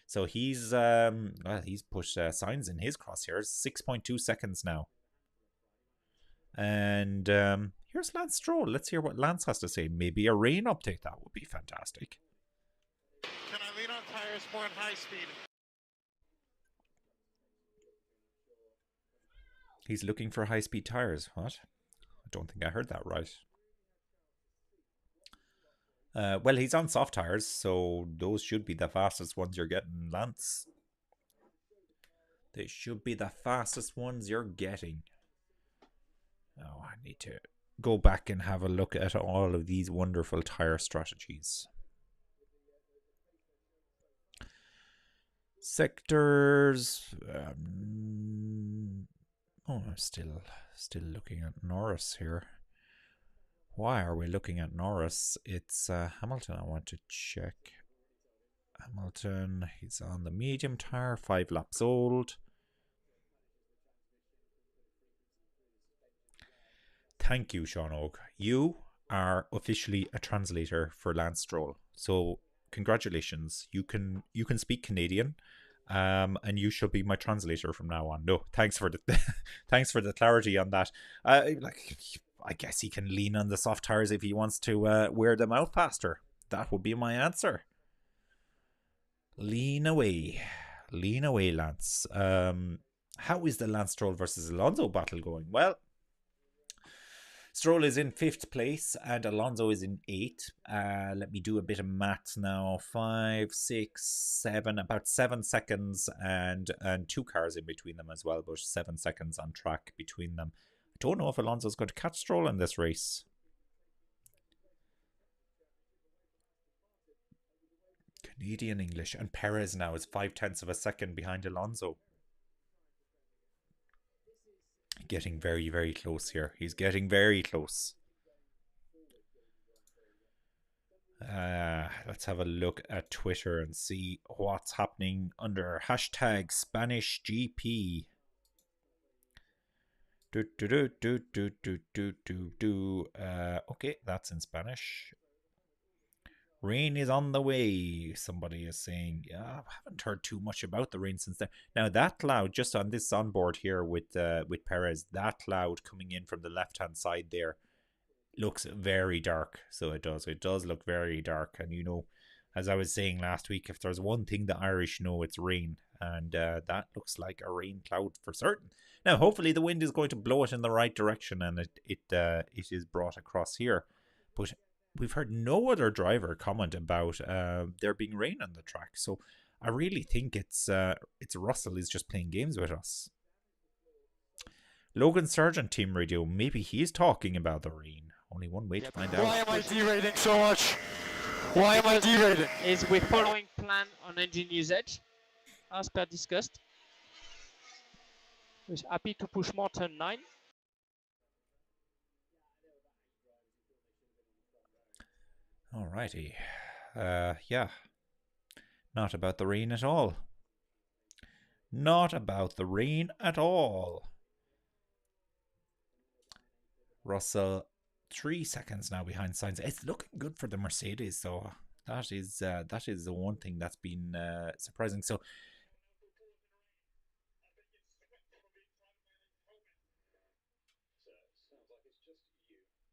So he's pushed Sainz in his crosshairs, 6.2 seconds now. And here's Lance Stroll. Let's hear what Lance has to say. Maybe a rain update. That would be fantastic. Can I lean on tires more at high speed? He's looking for high-speed tires. What? I don't think I heard that right. Well, he's on soft tires, so those should be the fastest ones you're getting, Lance. They should be the fastest ones you're getting. Oh, I need to go back and have a look at all of these wonderful tire strategies. Sectors. I'm still looking at Norris here. Why are we looking at Norris? It's Hamilton I want to check. Hamilton, he's on the medium tire, 5 laps old. Thank you, Sean Og. You are officially a translator for Lance Stroll. So congratulations. You can speak Canadian. And you should be my translator from now on. No, thanks for the thanks for the clarity on that. I guess he can lean on the soft tires if he wants to wear them out faster. That would be my answer. Lean away, Lance. How is the Lance Stroll versus Alonso battle going? Well, Stroll is in 5th place and Alonso is in 8th. Let me do a bit of maths now. 5, 6, 7, about 7 seconds and 2 cars in between them as well. About 7 seconds on track between them. I don't know if Alonso's going to catch Stroll in this race. Canadian English. And Perez now is 0.5 of a second behind Alonso. Getting very, very close here. He's getting very close. Let's have a look at Twitter and see what's happening under hashtag Spanish GP. Okay, that's in Spanish. Rain is on the way, somebody is saying. Yeah, I haven't heard too much about the rain since then. Now that cloud, just on this onboard here with Perez, that cloud coming in from the left-hand side there looks very dark. So it does look very dark. And you know, as I was saying last week, if there's one thing the Irish know, it's rain. And that looks like a rain cloud for certain. Now, hopefully the wind is going to blow it in the right direction and it is brought across here. But we've heard no other driver comment about there being rain on the track. So I really think it's Russell is just playing games with us. Logan Sargent, Team Radio, maybe he's talking about the rain. Only one way to find out. Why am I derating so much? Why am I derating? Is we're following plan on engine usage, as per discussed. We're happy to push more turn 9. Alrighty. Yeah. Not about the rain at all. Not about the rain at all. Russell, 3 seconds now behind Sainz. It's looking good for the Mercedes, so that is the one thing that's been surprising. So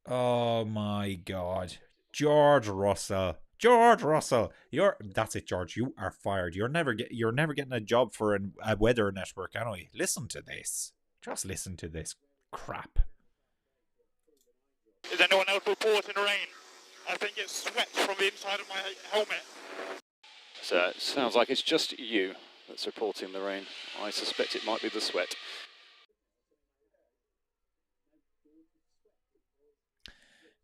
Oh my God. George Russell. George Russell. That's it, George. You are fired. You're never getting a job for a weather network anyway. Listen to this. Just listen to this crap. Is anyone else reporting rain? I think it's sweat from the inside of my helmet. So it sounds like it's just you that's reporting the rain. I suspect it might be the sweat.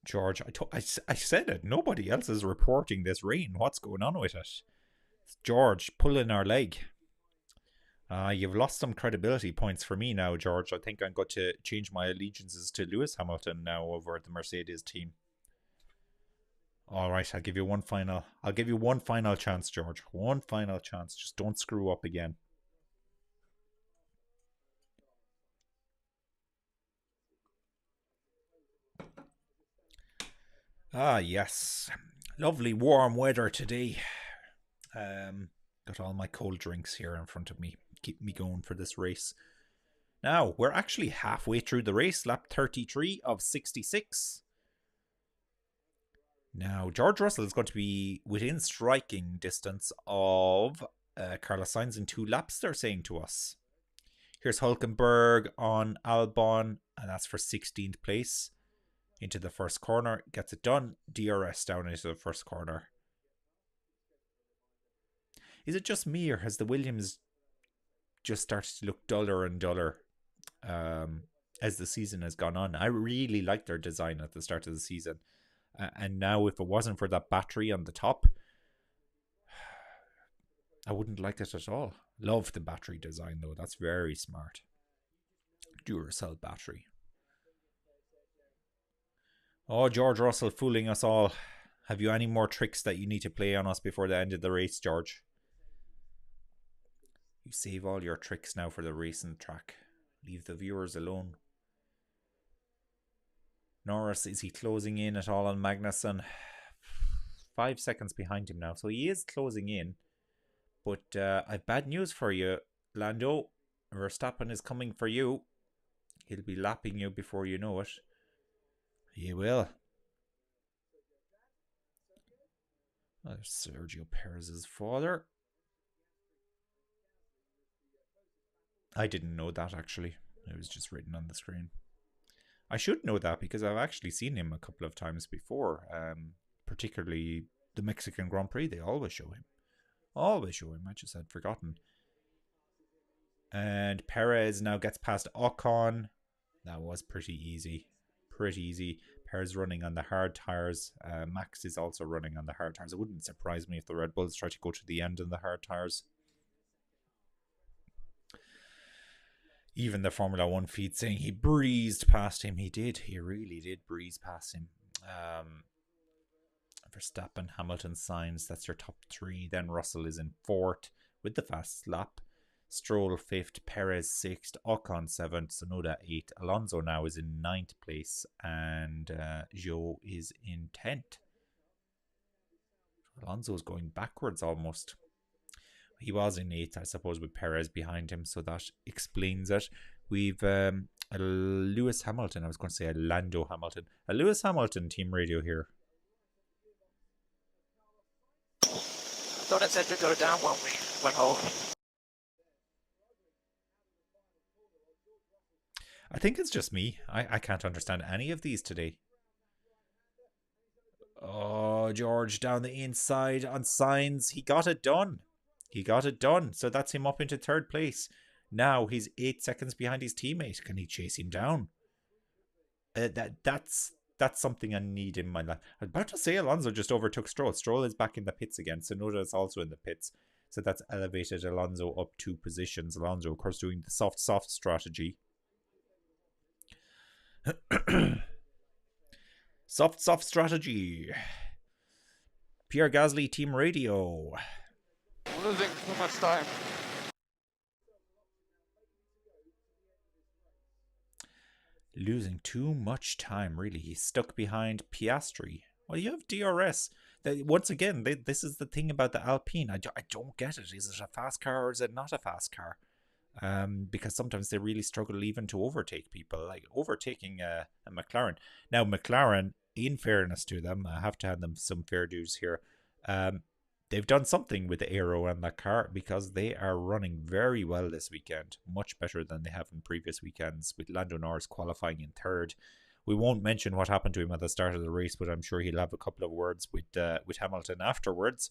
George, I said it. Nobody else is reporting this rain. What's going on with it? It's George pulling our leg. You've lost some credibility points for me now, George. I think I'm going to change my allegiances to Lewis Hamilton now over at the Mercedes team. All right, I'll give you one final chance, George. One final chance. Just don't screw up again. Ah, yes. Lovely warm weather today. Got all my cold drinks here in front of me. Keep me going for this race. Now, we're actually halfway through the race. Lap 33 of 66. Now, George Russell is going to be within striking distance of Carlos Sainz in 2 laps, they're saying to us. Here's Hulkenberg on Albon, and that's for 16th place. Into the first corner, gets it done. DRS down into the first corner. Is it just me, or has the Williams just started to look duller and duller as the season has gone on? I really liked their design at the start of the season. And now if it wasn't for that battery on the top, I wouldn't like it at all. Love the battery design though. That's very smart. Duracell battery. Oh, George Russell fooling us all. Have you any more tricks that you need to play on us before the end of the race, George? You save all your tricks now for the racing track. Leave the viewers alone. Norris, is he closing in at all on Magnussen? 5 seconds behind him now. So he is closing in. But I've bad news for you, Lando. Verstappen is coming for you. He'll be lapping you before you know it. He will. There's Sergio Perez's father. I didn't know that actually. It was just written on the screen. I should know that because I've actually seen him a couple of times before. Particularly the Mexican Grand Prix. They always show him. Always show him. I just had forgotten. And Perez now gets past Ocon. That was pretty easy. Pretty easy. Perez running on the hard tyres. Max is also running on the hard tyres. It wouldn't surprise me if the Red Bulls try to go to the end on the hard tyres. Even the Formula 1 feed saying he breezed past him. He did. He really did breeze past him. Verstappen, Hamilton, Sainz. That's your top 3. Then Russell is in 4th with the fastest lap. Stroll 5th, Perez 6th, Ocon 7th, Tsunoda 8th. Alonso now is in 9th place and Zhou is in 10th. Alonso is going backwards almost. He was in 8th, I suppose, with Perez behind him, so that explains it. We've a Lewis Hamilton, I was going to say a Lando Hamilton. A Lewis Hamilton team radio here. Thought it said to go down when we went home. I think it's just me. I can't understand any of these today. Oh, George down the inside on Sainz. He got it done. He got it done. So that's him up into 3rd place. Now he's 8 seconds behind his teammate. Can he chase him down? That's something I need in my life. I was about to say Alonso just overtook Stroll. Stroll is back in the pits again. Tsunoda is also in the pits. So that's elevated Alonso up 2 positions. Alonso, of course, doing the soft strategy. soft strategy. Pierre Gasly, Team Radio. Losing too much time. Losing too much time, really. He's stuck behind Piastri. Well, you have DRS. Once again, this is the thing about the Alpine. I don't get it. Is it a fast car or is it not a fast car? because sometimes they really struggle even to overtake people, like overtaking a McLaren. Now, McLaren, in fairness to them, I have to hand them some fair dues here. They've done something with the aero on that car, because they are running very well this weekend, much better than they have in previous weekends, with Lando Norris qualifying in third. We won't mention what happened to him at the start of the race, but I'm sure he'll have a couple of words with Hamilton afterwards.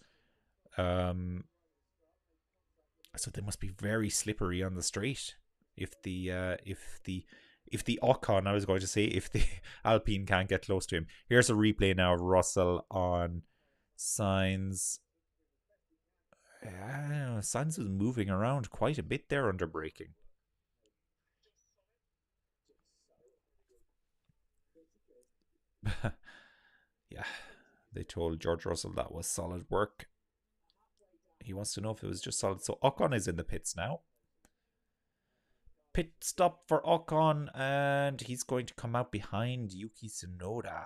So they must be very slippery on the straight if the Ocon, I was going to say, if the Alpine can't get close to him. Here's a replay now of Russell on Sainz. Sainz was moving around quite a bit there under braking. Yeah, they told George Russell that was solid work. He wants to know if it was just solid. So Ocon is in the pits now. Pit stop for Ocon, and he's going to come out behind Yuki Tsunoda.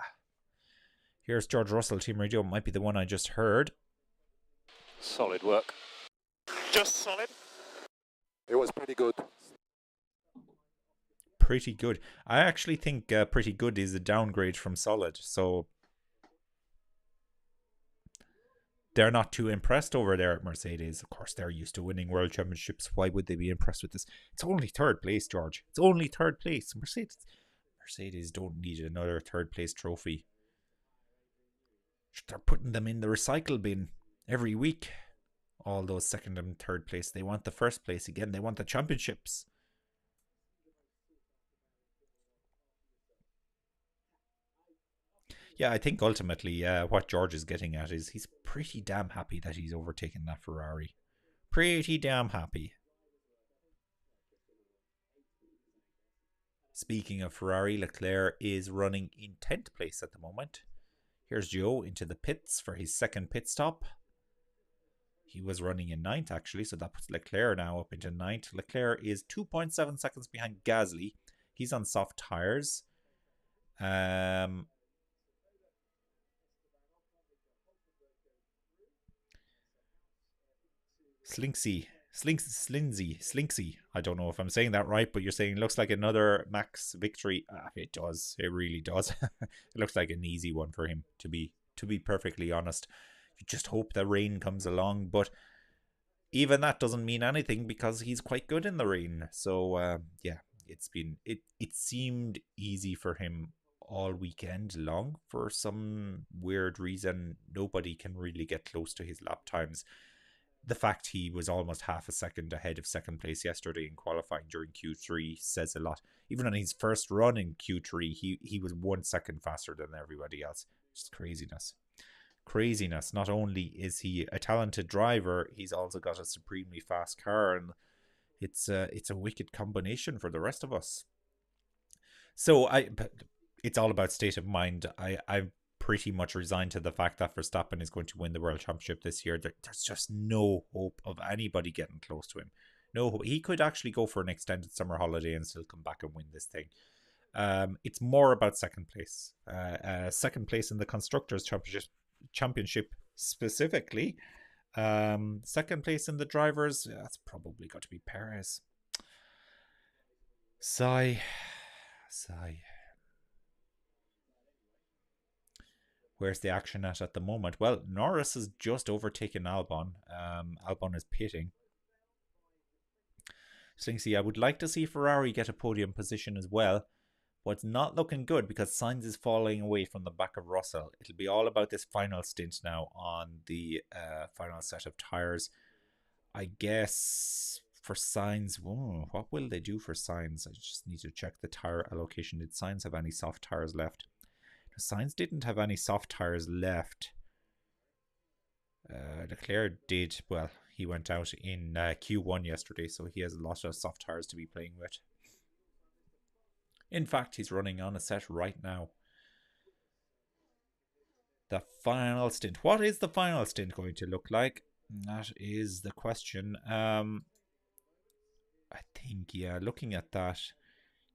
Here's George Russell, team radio. Might be the one I just heard. Solid work. Just solid. It was pretty good. Pretty good. I actually think pretty good is a downgrade from solid. So they're not too impressed over there at Mercedes. Of course, they're used to winning world championships. Why would they be impressed with this? It's only third place, George. It's only third place. Mercedes don't need another third place trophy. They're putting them in the recycle bin every week. All those second and third place. They want the first place again. They want the championships. Yeah, I think ultimately what George is getting at is he's pretty damn happy that he's overtaken that Ferrari. Pretty damn happy. Speaking of Ferrari, Leclerc is running in 10th place at the moment. Here's Joe into the pits for his second pit stop. He was running in 9th actually, so that puts Leclerc now up into 9th. Leclerc is 2.7 seconds behind Gasly. He's on soft tyres. Slinksy. I don't know if I'm saying that right, but you're saying it looks like another Max victory. It does. It really does. It looks like an easy one for him, to be perfectly honest. You just hope the rain comes along, but even that doesn't mean anything because he's quite good in the rain. So yeah, it seemed easy for him all weekend long. For some weird reason, nobody can really get close to his lap times. The fact he was almost half a second ahead of second place yesterday in qualifying during Q3 says a lot. Even on his first run in Q3, he was 1 second faster than everybody else. Just craziness. Craziness. Not only is he a talented driver, he's also got a supremely fast car, and it's a wicked combination for the rest of us. So it's all about state of mind. I'm pretty much resigned to the fact that Verstappen is going to win the World Championship this year. There's just no hope of anybody getting close to him. No hope. He could actually go for an extended summer holiday and still come back and win this thing. It's more about second place. Second place in the Constructors' Championship specifically. Second place in the Drivers, that's probably got to be Perez. Sigh. Where's the action at the moment? Well, Norris has just overtaken Albon. Albon is pitting. Slinksy, I would like to see Ferrari get a podium position as well, but it's not looking good because Sainz is falling away from the back of Russell. It'll be all about this final stint now on the final set of tyres. I guess for Sainz, what will they do for Sainz? I just need to check the tyre allocation. Did Sainz have any soft tyres left? Sainz didn't have any soft tyres left. Leclerc did. Well, he went out in Q1 yesterday, so he has a lot of soft tyres to be playing with. In fact, he's running on a set right now. The final stint. What is the final stint going to look like? That is the question. I think, yeah, looking at that,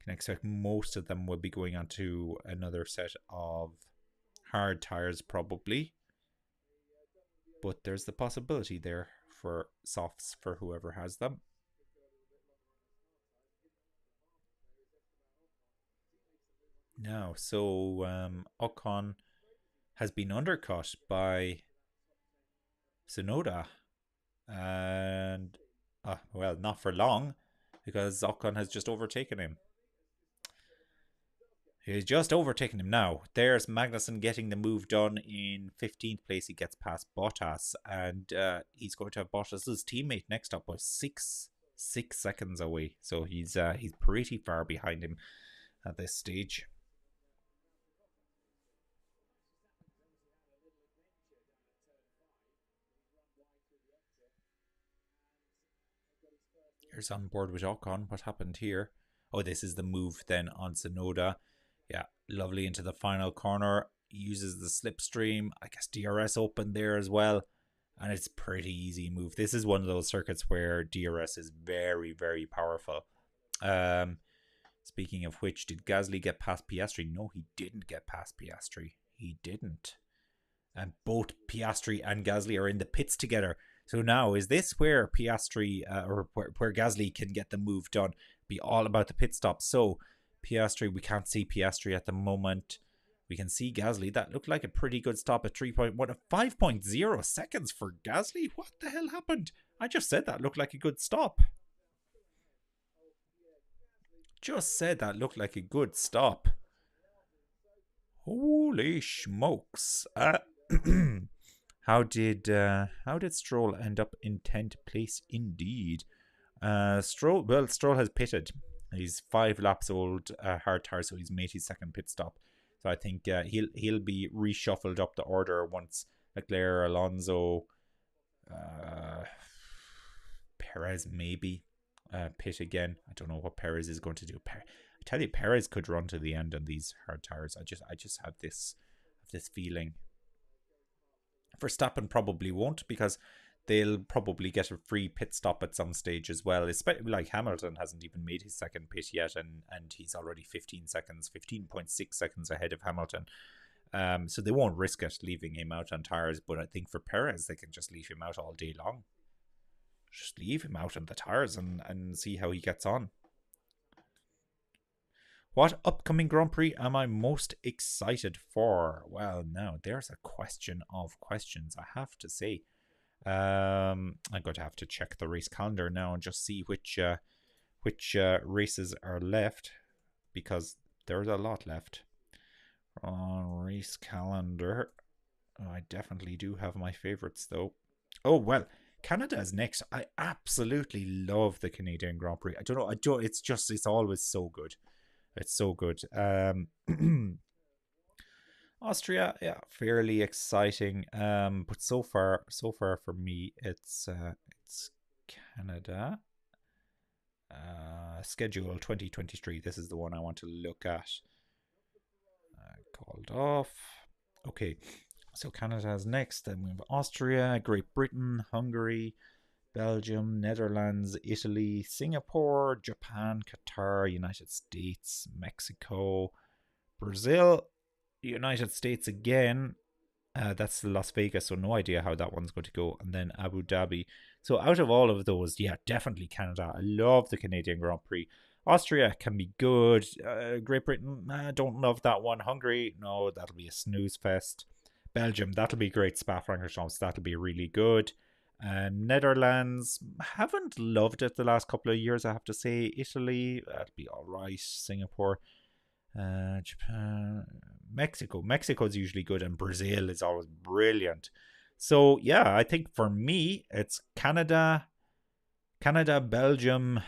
can expect most of them will be going on to another set of hard tires probably, but there's the possibility there for softs for whoever has them. Now, so Ocon has been undercut by Tsunoda, and well, not for long, because Ocon has just overtaken him. He's just overtaken him now. There's Magnussen getting the move done in 15th place. He gets past Bottas, and he's going to have Bottas's teammate next up by 6 seconds away. So he's pretty far behind him at this stage. Here's on board with Ocon. What happened here? Oh, this is the move then on Tsunoda. Yeah, lovely into the final corner. Uses the slipstream. I guess DRS open there as well. And it's pretty easy move. This is one of those circuits where DRS is very, very powerful. Speaking of which, did Gasly get past Piastri? No, he didn't get past Piastri. He didn't. And both Piastri and Gasly are in the pits together. So now, is this where Piastri or where Gasly can get the move done? Be all about the pit stop. So Piastri, we can't see Piastri at the moment. We can see Gasly. That looked like a pretty good stop at 3.1, 5.0 seconds for Gasly. What the hell happened? I just said that looked like a good stop. Just said that looked like a good stop. Holy smokes. How did Stroll end up in 10th place indeed? Stroll has pitted. He's 5 laps old, hard tire, so he's made his second pit stop. So I think he'll be reshuffled up the order once Leclerc, Alonso, Perez maybe pit again. I don't know what Perez is going to do. I tell you, Perez could run to the end on these hard tires. I just have this feeling. Verstappen probably won't, because they'll probably get a free pit stop at some stage as well. Especially like Hamilton hasn't even made his second pit yet, and he's already 15.6 seconds ahead of Hamilton. So they won't risk it leaving him out on tires. But I think for Perez, they can just leave him out all day long. Just leave him out on the tires and see how he gets on. What upcoming Grand Prix am I most excited for? Well, now there's a question of questions, I have to say. I'm going to have to check the race calendar now and just see which races are left, because there's a lot left. On race calendar, I definitely do have my favorites though. Oh well, Canada is next. I absolutely love the Canadian Grand Prix. I don't know. It's always so good. It's so good. Austria, yeah, fairly exciting. But so far for me, it's Canada. Schedule 2023. This is the one I want to look at. Called off. Okay, so Canada's next. Then we have Austria, Great Britain, Hungary, Belgium, Netherlands, Italy, Singapore, Japan, Qatar, United States, Mexico, Brazil, United States again. That's Las Vegas, so no idea how that one's going to go. And then Abu Dhabi. So out of all of those, yeah, definitely Canada. I love the Canadian Grand Prix. Austria can be good. Great Britain, I don't love that one. Hungary, no, that'll be a snooze fest. Belgium, that'll be great. Spa-Francorchamps, that'll be really good. Netherlands, haven't loved it the last couple of years, I have to say. Italy, that'll be alright. Singapore, Japan, Mexico's usually good, and Brazil is always brilliant. So yeah, I think for me it's Canada, Belgium,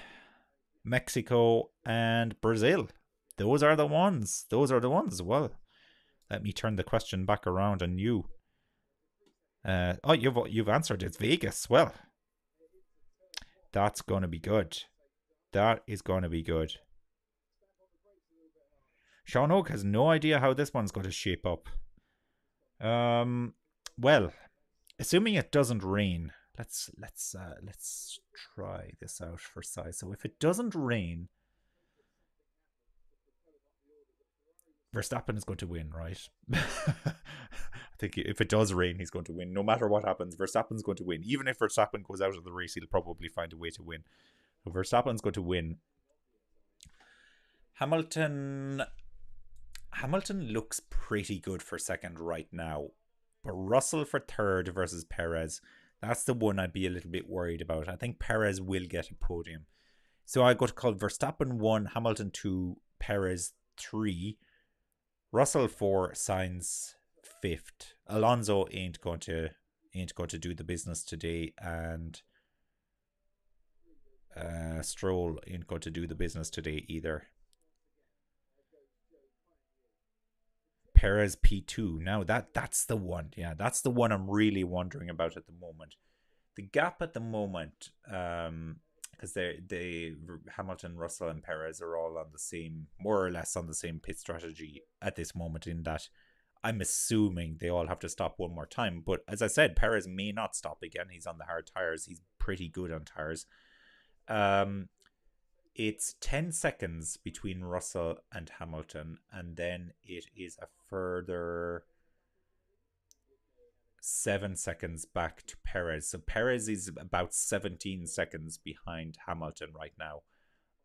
Mexico, and Brazil. Those are the ones. Well, let me turn the question back around on you. You've answered. It's Vegas. Well, that's going to be good. That is going to be good. Sean Oak has no idea how this one's going to shape up. Well, assuming it doesn't rain, let's try this out for size. So if it doesn't rain, Verstappen is going to win, right? I think if it does rain, he's going to win. No matter what happens, Verstappen's going to win. Even if Verstappen goes out of the race, he'll probably find a way to win. So Verstappen's going to win. Hamilton Hamilton looks pretty good for second right now. But Russell for third versus Perez. That's the one I'd be a little bit worried about. I think Perez will get a podium. So I go to call Verstappen 1, Hamilton 2, Perez 3, Russell 4, Sainz 5th. Alonso ain't going to do the business today, and Stroll ain't going to do the business today either. Perez P2. Now that's the one. Yeah, that's the one I'm really wondering about at the moment. The gap at the moment, because they Hamilton, Russell, and Perez are all on the same, more or less on the same pit strategy at this moment. In that, I'm assuming they all have to stop one more time. But as I said, Perez may not stop again. He's on the hard tires. He's pretty good on tires. It's 10 seconds between Russell and Hamilton, and then it is a further 7 seconds back to Perez. So Perez is about 17 seconds behind Hamilton right now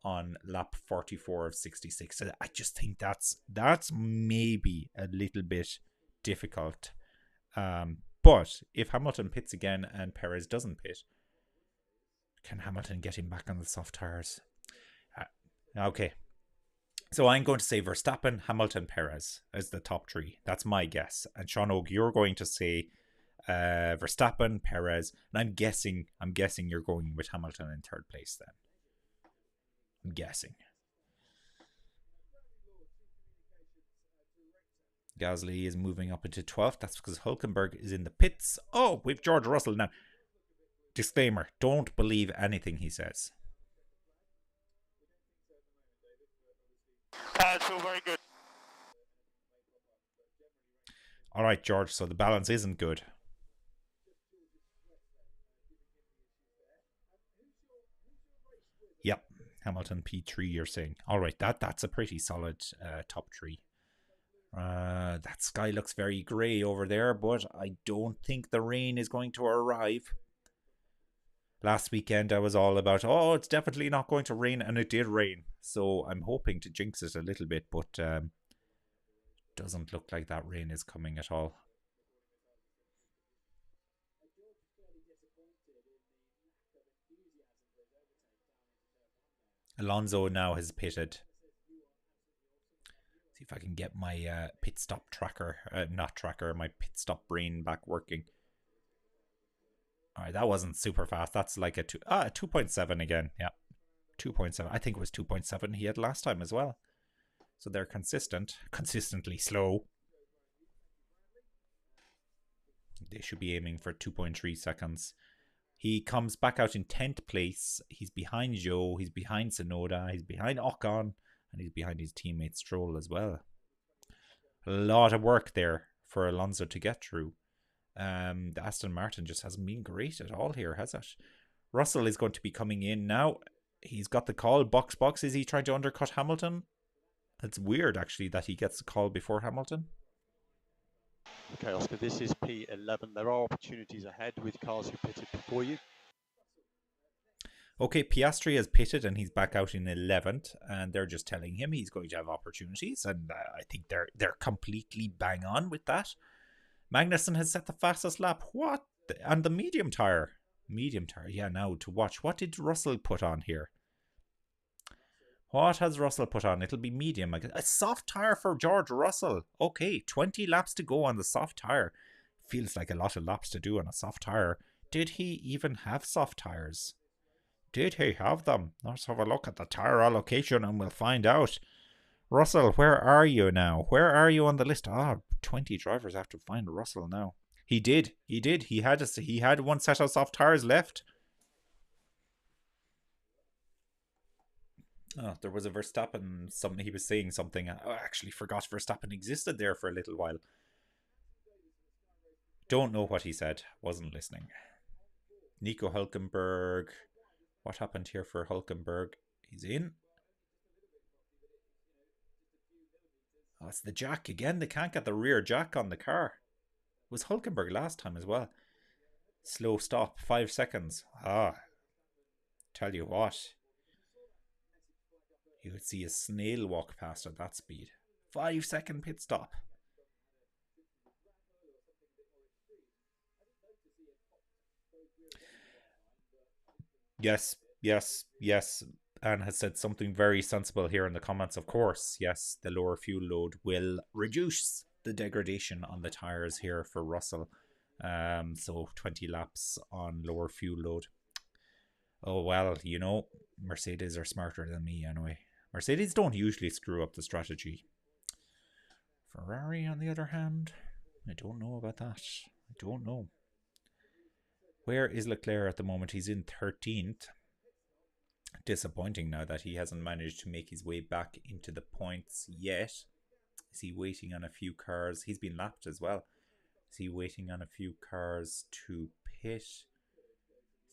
on lap 44 of 66. So I just think that's maybe a little bit difficult. But if Hamilton pits again and Perez doesn't pit, can Hamilton get him back on the soft tires? Okay. So I'm going to say Verstappen, Hamilton, Perez as the top three. That's my guess. And Sean Oak, you're going to say Verstappen, Perez, and I'm guessing you're going with Hamilton in third place then. I'm guessing. Gasly is moving up into 12th. That's because Hülkenberg is in the pits. Oh, we've George Russell now. Disclaimer, don't believe anything he says. It's all very good. All right, George, so the balance isn't good. Yep, Hamilton P3 you're saying. All right, that's a pretty solid top three. That sky looks very grey over there, but I don't think the rain is going to arrive. Last weekend I was all about, it's definitely not going to rain, and it did rain. So I'm hoping to jinx it a little bit, but doesn't look like that rain is coming at all. Alonso now has pitted. See if I can get my pit stop tracker, my pit stop brain back working. All right, that wasn't super fast. That's like a 2.7 again. Yeah, 2.7. I think it was 2.7 he had last time as well. So they're consistently slow. They should be aiming for 2.3 seconds. He comes back out in 10th place. He's behind Joe. He's behind Tsunoda. He's behind Ocon. And he's behind his teammate Stroll as well. A lot of work there for Alonso to get through. The Aston Martin just hasn't been great at all here, has it? Russell is going to be coming in now. He's got the call. Box. Is he trying to undercut Hamilton? It's weird, actually, that he gets the call before Hamilton. Okay, Oscar, this is P11. There are opportunities ahead with cars who pitted before you. Okay, Piastri has pitted and he's back out in 11th, and they're just telling him he's going to have opportunities, and I think they're completely bang on with that. Magnussen has set the fastest lap. What? And the medium tire. Yeah, now to watch. What did Russell put on here? What has Russell put on? It'll be medium. A soft tire for George Russell. Okay, 20 laps to go on the soft tire. Feels like a lot of laps to do on a soft tire. Did he even have soft tires? Did he have them? Let's have a look at the tire allocation and we'll find out. Russell, where are you now? Where are you on the list? 20 drivers have to find Russell now. He did. He had one set of soft tires left. There was a Verstappen. He was saying something. I actually forgot Verstappen existed there for a little while. Don't know what he said. Wasn't listening. Nico Hülkenberg. What happened here for Hülkenberg? He's in. Oh, it's the jack again. They can't get the rear jack on the car. It was Hülkenberg last time as well. Slow stop. 5 seconds. Tell you what. You could see a snail walk past at that speed. 5-second pit stop. Yes, yes, yes. Anne has said something very sensible here in the comments. Of course, yes, the lower fuel load will reduce the degradation on the tires here for Russell. So 20 laps on lower fuel load. Oh, well, you know, Mercedes are smarter than me anyway. Mercedes don't usually screw up the strategy. Ferrari, on the other hand, I don't know about that. I don't know. Where is Leclerc at the moment? He's in 13th. Disappointing now that he hasn't managed to make his way back into the points yet. Is he waiting on a few cars? He's been lapped as well. Is he waiting on a few cars to pit?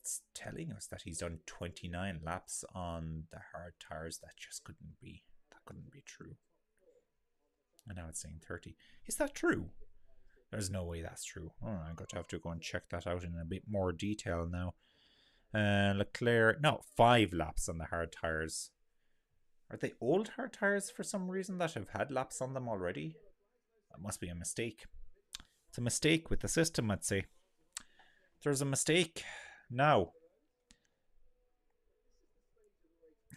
It's telling us that he's done 29 laps on the hard tires. That just couldn't be. That couldn't be true. And now it's saying 30. Is that true? There's no way that's true. Oh, I'm going to have to go and check that out in a bit more detail now. Leclerc, no, 5 laps on the hard tires. Are they old hard tires for some reason that have had laps on them already? That must be a mistake. It's a mistake with the system, I'd say. There's a mistake. Now.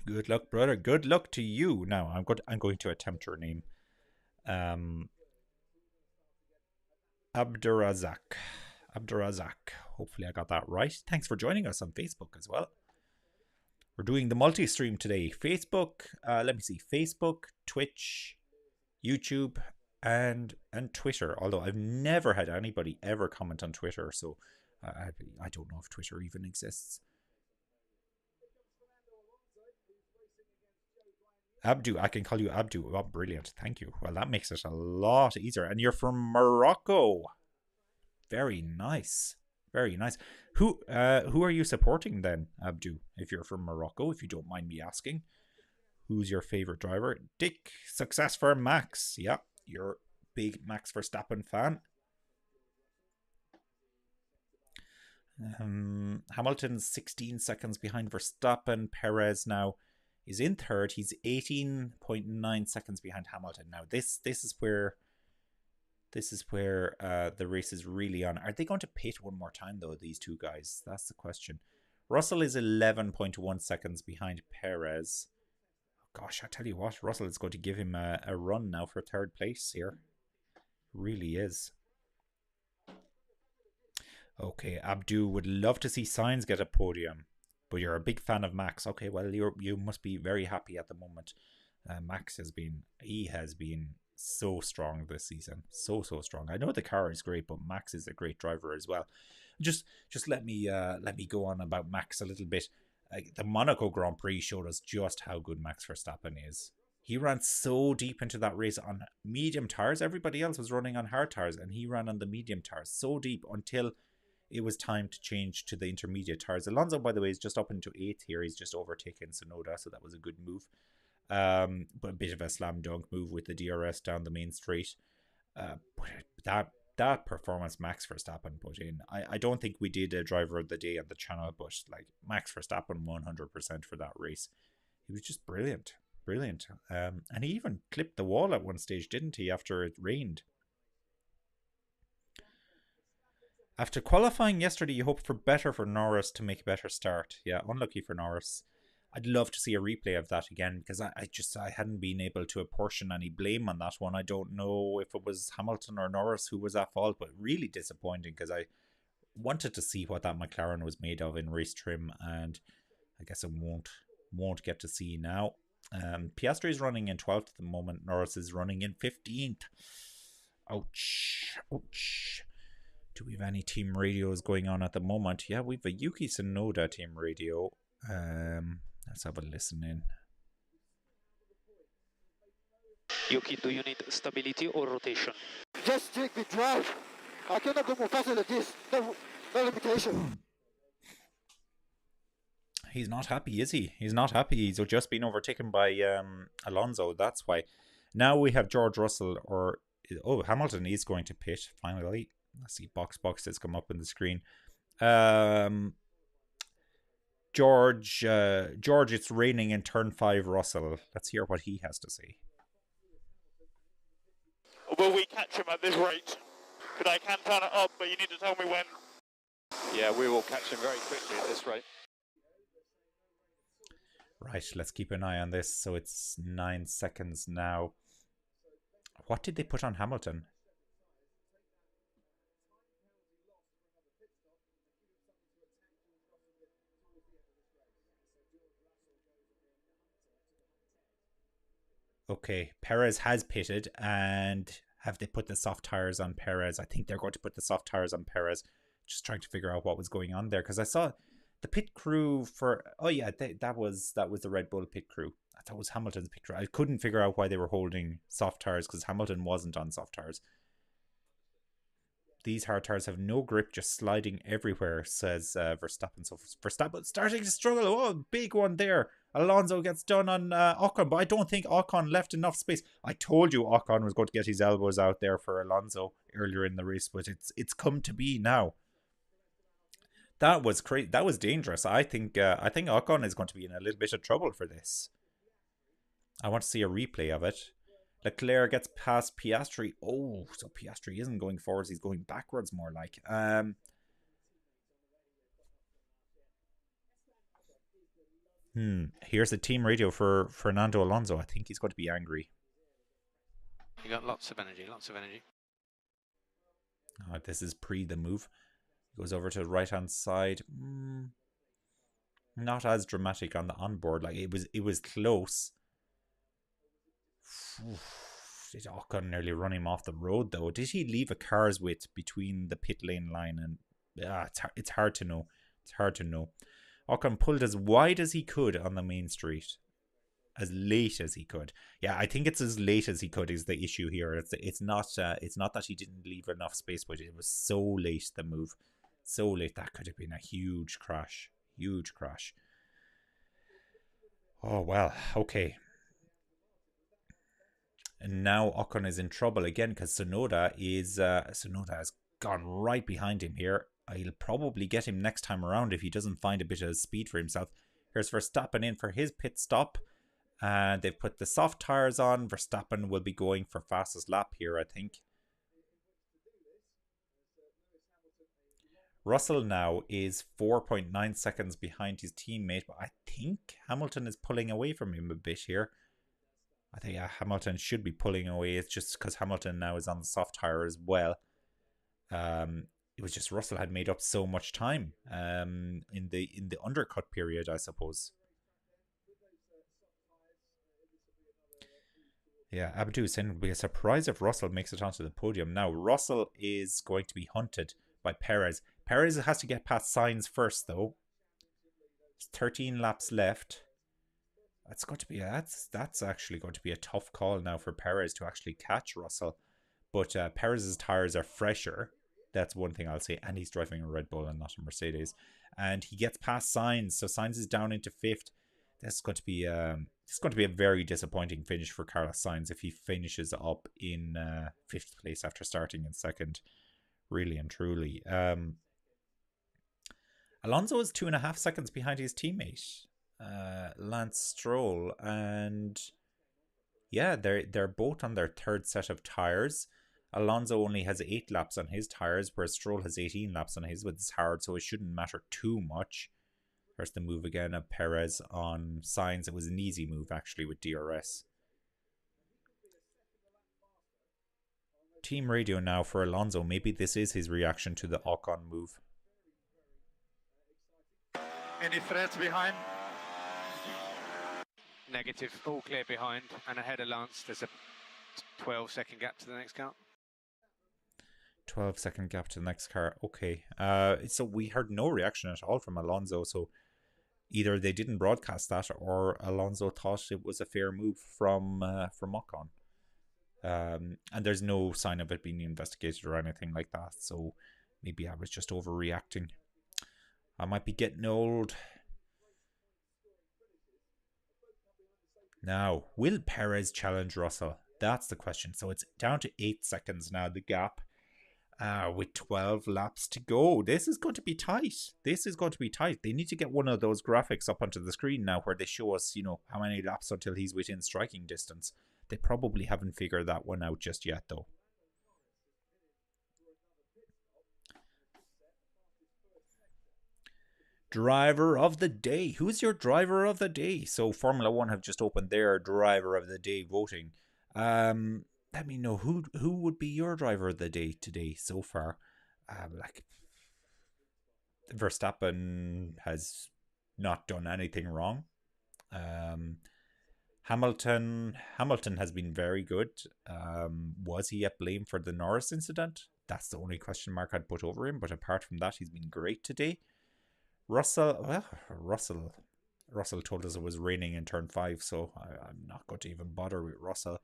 Good luck, brother. Good luck to you. Now, I'm going to attempt your name. Abdurazak. Hopefully I got that right. Thanks for joining us on Facebook as well. We're doing the multi-stream today. Facebook, let me see. Facebook, Twitch, YouTube, and Twitter. Although I've never had anybody ever comment on Twitter, so I don't know if Twitter even exists. Abdu, I can call you Abdu. Oh, brilliant. Thank you. Well, that makes it a lot easier. And you're from Morocco. Very nice. Very nice. Who are you supporting then, Abdu? If you're from Morocco, if you don't mind me asking. Who's your favorite driver? Dick, success for Max. Yeah, you're a big Max Verstappen fan. Hamilton's 16 seconds behind Verstappen. Perez now is in third. He's 18.9 seconds behind Hamilton. Now this is where the race is really on. Are they going to pit one more time though, these two guys? That's the question. Russell is 11.1 seconds behind Perez. Gosh, I tell you what, Russell is going to give him a run now for third place here. Really is. Okay, Abdu would love to see Sainz get a podium, but you're a big fan of Max. Okay, well, you must be very happy at the moment. Max has been so strong this season, so strong. I know the car is great, but Max is a great driver as well. Just let me go on about Max a little bit. The Monaco Grand Prix showed us just how good Max Verstappen is. He ran so deep into that race on medium tires. Everybody else was running on hard tires, and he ran on the medium tires so deep until it was time to change to the intermediate tires. Alonso, by the way, is just up into 8th here. He's just overtaken Tsunoda, so that was a good move. But a bit of a slam dunk move with the DRS down the main straight. But that performance Max Verstappen put in, I don't think we did a driver of the day on the channel, but like Max Verstappen 100% for that race. He was just brilliant. And he even clipped the wall at one stage, didn't he, after it rained? After qualifying yesterday, you hoped for better for Norris to make a better start. Yeah, unlucky for Norris. I'd love to see a replay of that again, because I hadn't been able to apportion any blame on that one. I don't know if it was Hamilton or Norris who was at fault, but really disappointing, because I wanted to see what that McLaren was made of in race trim, and I guess I won't get to see now. Piastri is running in 12th at the moment. Norris is running in 15th. Ouch. Do we have any team radios going on at the moment? Yeah, we have a Yuki Tsunoda team radio. Let's have a listen in. Yuki, do you need stability or rotation? Just take me drive. I cannot go more faster than this. No limitation. He's not happy, is he? He's not happy. He's just been overtaken by Alonso. That's why. Now we have George Russell, or Hamilton is going to pit finally. Let's see, box has come up on the screen. George, it's raining in turn 5, Russell. Let's hear what he has to say. will we catch him at this rate? Because I can turn it up, but you need to tell me when. Yeah, we will catch him very quickly at this rate. Right, let's keep an eye on this. So it's 9 seconds now. What did they put on Hamilton? Okay, Perez has pitted, and have they put the soft tires on Perez? I think they're going to put the soft tires on Perez. Just trying to figure out what was going on there, because I saw the pit crew for, oh yeah, that was the Red Bull pit crew. I thought it was Hamilton's pit crew. I couldn't figure out why they were holding soft tires, because Hamilton wasn't on soft tires. These hard tires have no grip, just sliding everywhere, says Verstappen. So Verstappen starting to struggle. Oh, big one there. Alonso gets done on Ocon, but I don't think Ocon left enough space. I told you Ocon was going to get his elbows out there for Alonso earlier in the race, but it's come to be now. That was crazy. That was dangerous. I think Ocon is going to be in a little bit of trouble for this. I want to see a replay of it. Leclerc gets past Piastri. Oh, so Piastri isn't going forwards. He's going backwards more like. Here's the team radio for Fernando Alonso. I think he's going to be angry. You got lots of energy, lots of energy. Oh, this is pre the move. Goes over to the right-hand side. Not as dramatic on the onboard. Like it was close. Did Ocon nearly run him off the road though? Did he leave a car's width between the pit lane line and it's hard to know. It's hard to know. Ocon pulled as wide as he could on the main street. As late as he could. Yeah, I think it's as late as he could is the issue here. It's not that he didn't leave enough space, but it was so late, the move. So late. That could have been a huge crash. Huge crash. Oh well, okay. And now Ocon is in trouble again because Tsunoda has gone right behind him here. I'll probably get him next time around if he doesn't find a bit of speed for himself. Here's Verstappen in for his pit stop. And they've put the soft tires on. Verstappen will be going for fastest lap here, I think. Russell now is 4.9 seconds behind his teammate, but I think Hamilton is pulling away from him a bit here. I think Hamilton should be pulling away. It's just because Hamilton now is on the soft tire as well. It was just Russell had made up so much time in the undercut period, I suppose. Yeah, Abdu is saying it would be a surprise if Russell makes it onto the podium. Now, Russell is going to be hunted by Perez. Perez has to get past Sainz first, though. There's 13 laps left. That's actually going to be a tough call now for Perez to actually catch Russell. But Perez's tires are fresher. That's one thing I'll say. And he's driving a Red Bull and not a Mercedes. And he gets past Sainz. So Sainz is down into 5th. That's going to be a very disappointing finish for Carlos Sainz if he finishes up in 5th place after starting in 2nd. Really and truly. Alonso is 2.5 seconds behind his teammate, Lance Stroll, and yeah, they're both on their 3rd set of tires. Alonso only has 8 laps on his tires, whereas Stroll has 18 laps on his, but it's hard, so it shouldn't matter too much. There's the move again of Perez on Sainz. It was an easy move actually with DRS. Team radio now for Alonso. Maybe this is his reaction to the Ocon move. Any threats behind? Negative, all clear behind, and ahead of Lance, there's a 12-second gap to the next car. 12-second gap to the next car. Okay. So we heard no reaction at all from Alonso. So either they didn't broadcast that, or Alonso thought it was a fair move from Ocon. And there's no sign of it being investigated or anything like that. So maybe I was just overreacting. I might be getting old. Now, will Perez challenge Russell? That's the question. So it's down to 8 seconds now, the gap. With 12 laps to go. This is going to be tight. This is going to be tight. They need to get one of those graphics up onto the screen now where they show us, how many laps until he's within striking distance. They probably haven't figured that one out just yet, though. Driver of the day. Who's your driver of the day? So Formula One have just opened their driver of the day voting. Let me know who would be your driver of the day today so far. Like Verstappen has not done anything wrong. Hamilton has been very good. Was he at blame for the Norris incident? That's the only question mark I'd put over him. But apart from that, he's been great today. Russell told us it was raining in turn 5, so I'm not going to even bother with Russell.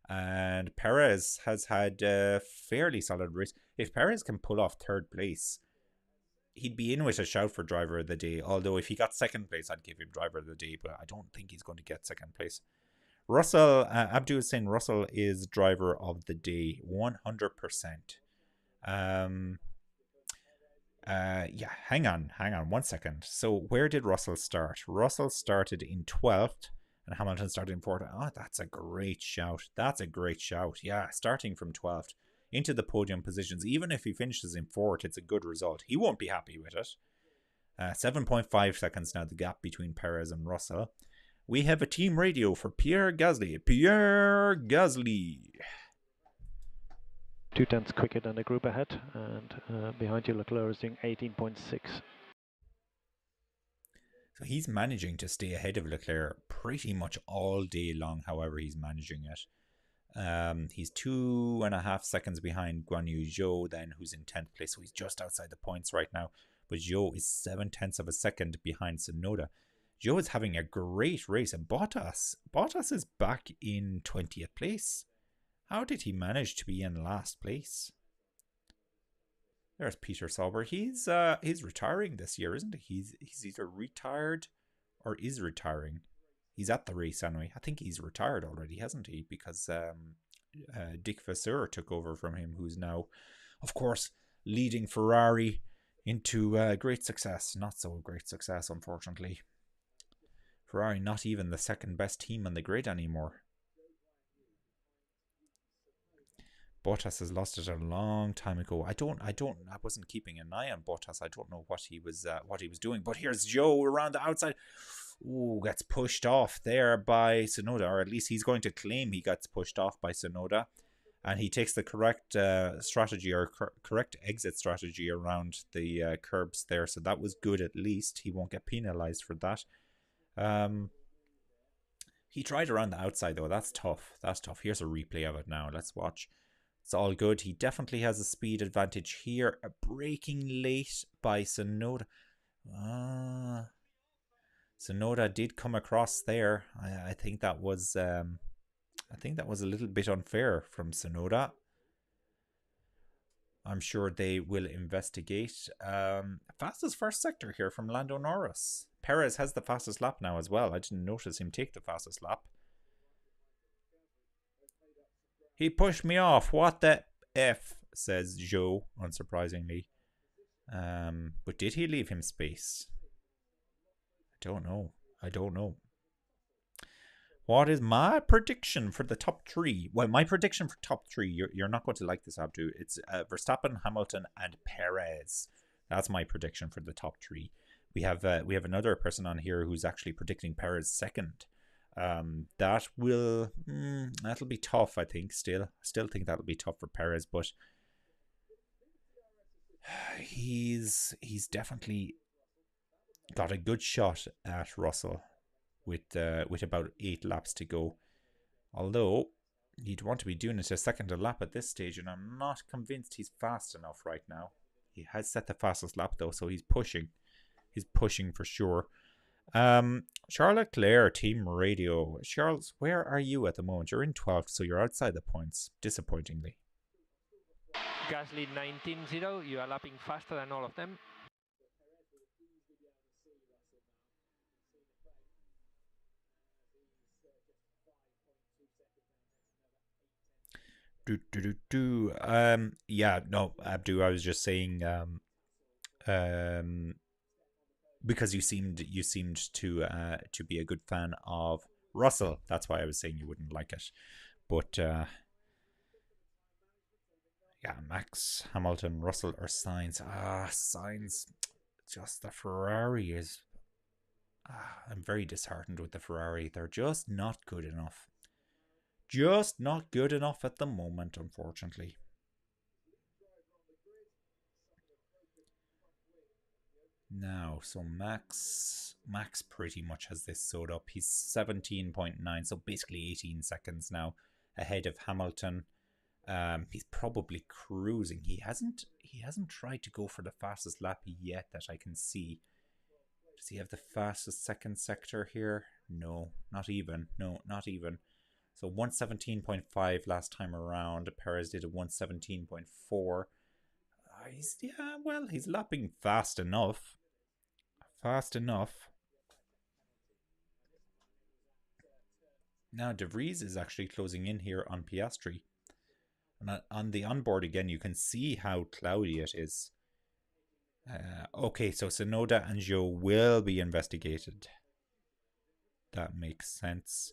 And Perez has had a fairly solid race. If Perez can pull off 3rd place, he'd be in with a shout for driver of the day. Although if he got 2nd place, I'd give him driver of the day, but I don't think he's going to get 2nd place. Russell, Abdu is saying Russell is driver of the day, 100%. Yeah, hang on 1 second. So where did Russell start? Russell started in 12th and Hamilton started in 4th. Oh, that's a great shout. Yeah, starting from 12th into the podium positions. Even if he finishes in 4th, it's a good result. He won't be happy with it. 7.5 seconds now, the gap between Perez and Russell. We have a team radio for Pierre Gasly. 2 tenths quicker than the group ahead, and behind you Leclerc is doing 18.6. So he's managing to stay ahead of Leclerc pretty much all day long, however he's managing it. He's 2.5 seconds behind Guan Yu Zhou then, who's in 10th place, so he's just outside the points right now. But Zhou is 0.7 of a second behind Tsunoda. Zhou is having a great race, and Bottas is back in 20th place. How did he manage to be in last place? There's Peter Sauber. He's retiring this year, isn't he? He's either retired or is retiring. He's at the race anyway. I think he's retired already, hasn't he? Because Dick Vasseur took over from him, who's now, of course, leading Ferrari into great success. Not so great success, unfortunately. Ferrari not even the 2nd best team on the grid anymore. Bottas has lost it a long time ago. I wasn't keeping an eye on Bottas. I don't know what he was doing. But here's Zhou around the outside. Ooh, gets pushed off there by Tsunoda, or at least he's going to claim he gets pushed off by Tsunoda, and he takes the correct strategy or correct exit strategy around the curbs there. So that was good. At least he won't get penalized for that. He tried around the outside though. That's tough. Here's a replay of it now. Let's watch. It's all good. He definitely has a speed advantage here. A braking late by Tsunoda. Tsunoda did come across there. I think that was a little bit unfair from Tsunoda. I'm sure they will investigate. Fastest first sector here from Lando Norris. Perez has the fastest lap now as well. I didn't notice him take the fastest lap. He pushed me off. What the F, says Zhou, unsurprisingly. But did he leave him space? I don't know. What is my prediction for the top 3? Well, my prediction for top 3, you're not going to like this, Abdu. It's Verstappen, Hamilton, and Perez. That's my prediction for the top 3. We have another person on here who's actually predicting Perez 2nd. That'll be tough, I think. Still think that'll be tough for Perez, but he's definitely got a good shot at Russell with about 8 laps to go. Although he'd want to be doing it a second a lap at this stage, and I'm not convinced he's fast enough right now. He has set the fastest lap though, so he's pushing. He's pushing for sure. Charles Leclerc, Team Radio. Charles, where are you at the moment? You're in 12th, so you're outside the points, disappointingly. Gasly 19.0, you are lapping faster than all of them. Yeah, no, Abdu, I was just saying because you seemed to be a good fan of Russell. That's why I was saying you wouldn't like it. But yeah, Max, Hamilton, Russell, or Sainz. Sainz. just the Ferrari is... I'm very disheartened with the Ferrari. They're just not good enough. Just not good enough at the moment, unfortunately. Now, so Max pretty much has this sewed up. He's 17.9, so basically 18 seconds now ahead of Hamilton. He's probably cruising. He hasn't tried to go for the fastest lap yet that I can see. Does he have the fastest second sector here? No, not even. No, not even. So 117.5 last time around. Perez did a 117.4. He's lapping fast enough. Fast enough. Now De Vries is actually closing in here on Piastri. And on the onboard again, you can see how cloudy it is. Okay, so Sonoda and Zhou will be investigated. That makes sense.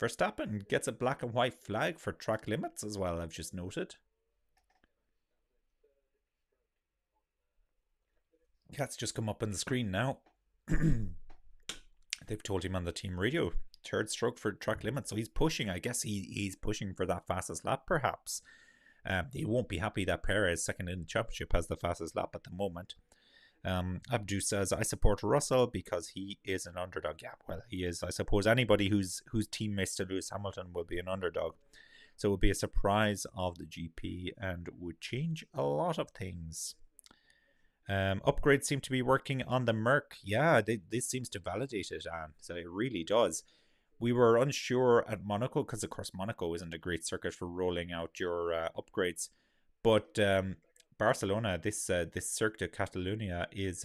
Verstappen gets a black and white flag for track limits as well, I've just noted. That's just come up on the screen now. They've told him on the team radio, third stroke for track limits. So he's pushing. I guess he's pushing for that fastest lap, perhaps. He won't be happy that Perez, second in the championship, has the fastest lap at the moment. Abdu says, I support Russell because he is an underdog. Yeah, well, he is. I suppose anybody whose teammates to Lewis Hamilton will be an underdog. So it would be a surprise of the GP and would change a lot of things. Upgrades seem to be working on the Merc. Yeah, this seems to validate it, Anne. So it really does. We were unsure at Monaco because, of course, Monaco isn't a great circuit for rolling out your upgrades. But Barcelona, this Circuit de Catalunya is,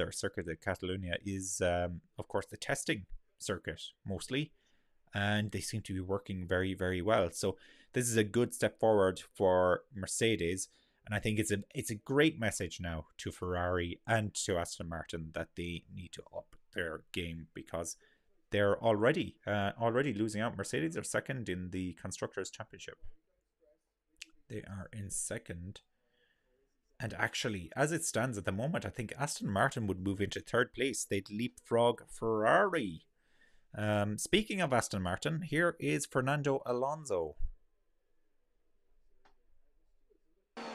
of course, the testing circuit mostly. And they seem to be working very, very well. So this is a good step forward for Mercedes. And I think it's a great message now to Ferrari and to Aston Martin that they need to up their game because they're already losing out. Mercedes are second in the Constructors' Championship. They are in second. And actually, as it stands at the moment, I think Aston Martin would move into third place. They'd leapfrog Ferrari. Speaking of Aston Martin, here is Fernando Alonso.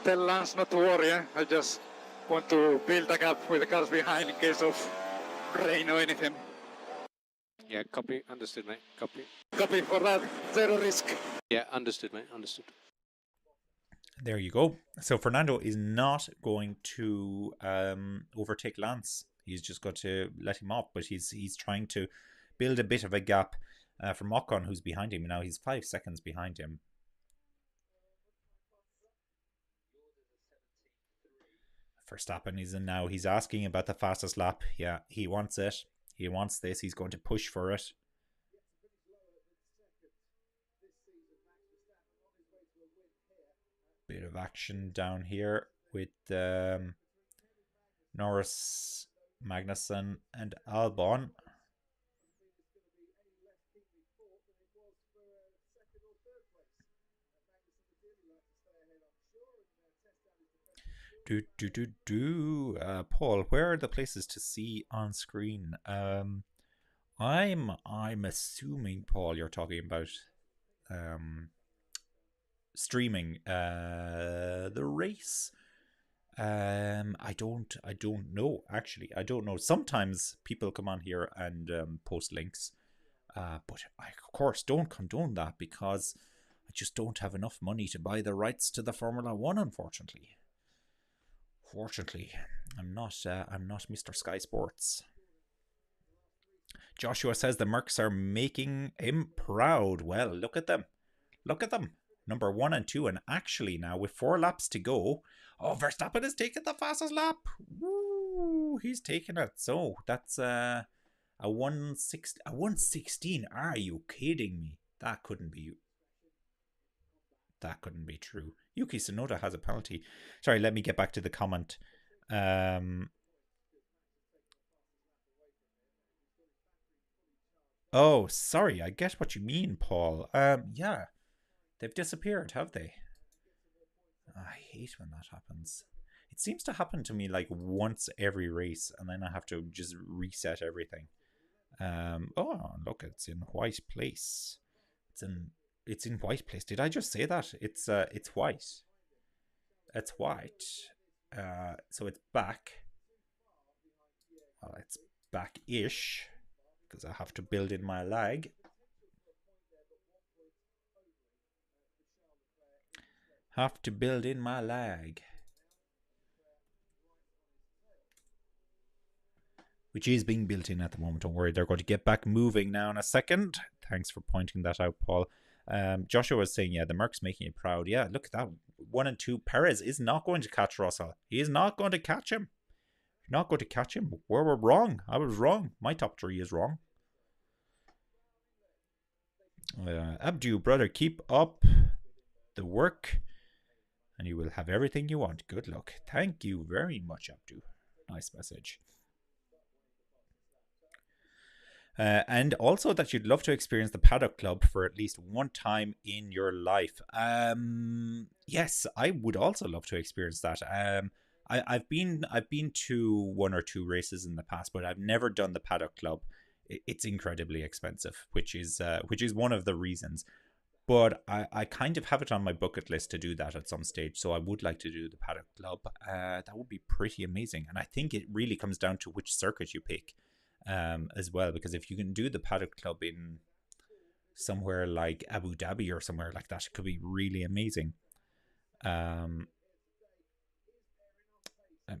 Tell Lance not to worry, eh? I just want to build a gap with the cars behind in case of rain or anything. Yeah, copy. Understood, mate. Copy. Copy for that. Zero risk. Yeah, understood, mate. Understood. There you go. So Fernando is not going to overtake Lance. He's just got to let him off, but he's trying to build a bit of a gap from Ocon, who's behind him. Now he's 5 seconds behind him. Verstappen is in now. He's asking about the fastest lap. Yeah, he wants it. He wants this. He's going to push for it. Bit of action down here with Norris, Magnussen and Albon. Paul, where are the places to see on screen? I'm assuming, Paul, you're talking about streaming the race. I don't know, actually. I don't know. Sometimes people come on here and post links, but I of course don't condone that because I just don't have enough money to buy the rights to the Formula One, unfortunately. Fortunately, I'm not Mr. Sky Sports. Joshua says the Mercs are making him proud. Well, look at them. Look at them. Number 1 and 2, and actually now with 4 laps to go, Verstappen has taken the fastest lap. Woo, he's taken it. So that's a 116. Are you kidding me? That couldn't be true. Yuki Tsunoda has a penalty. Sorry, let me get back to the comment. Oh, sorry, I get what you mean, Paul. Yeah, they've disappeared, have they? I hate when that happens. It seems to happen to me like once every race, and then I have to just reset everything. Oh, look, it's in white place. It's in white place. Did I just say that? It's white. It's white. So it's back. Well, it's back-ish because I have to build in my lag. Have to build in my lag. Which is being built in at the moment. Don't worry, they're going to get back moving now in a second. Thanks for pointing that out, Paul. Joshua was saying, yeah, the Merc's making it proud. Yeah, look at that. 1 and 2. Perez is not going to catch Russell. He is not going to catch him. Not going to catch him. We're wrong. I was wrong. My top 3 is wrong. Abdu, brother, keep up the work and you will have everything you want. Good luck. Thank you very much, Abdu. Nice message. And also that you'd love to experience the Paddock Club for at least one time in your life. Yes, I would also love to experience that. I've been to 1 or 2 races in the past, but I've never done the Paddock Club. It's incredibly expensive, which is one of the reasons. But I kind of have it on my bucket list to do that at some stage. So I would like to do the Paddock Club. That would be pretty amazing. And I think it really comes down to which circuit you pick. As well, because if you can do the Paddock Club in somewhere like Abu Dhabi or somewhere like that, it could be really amazing. Let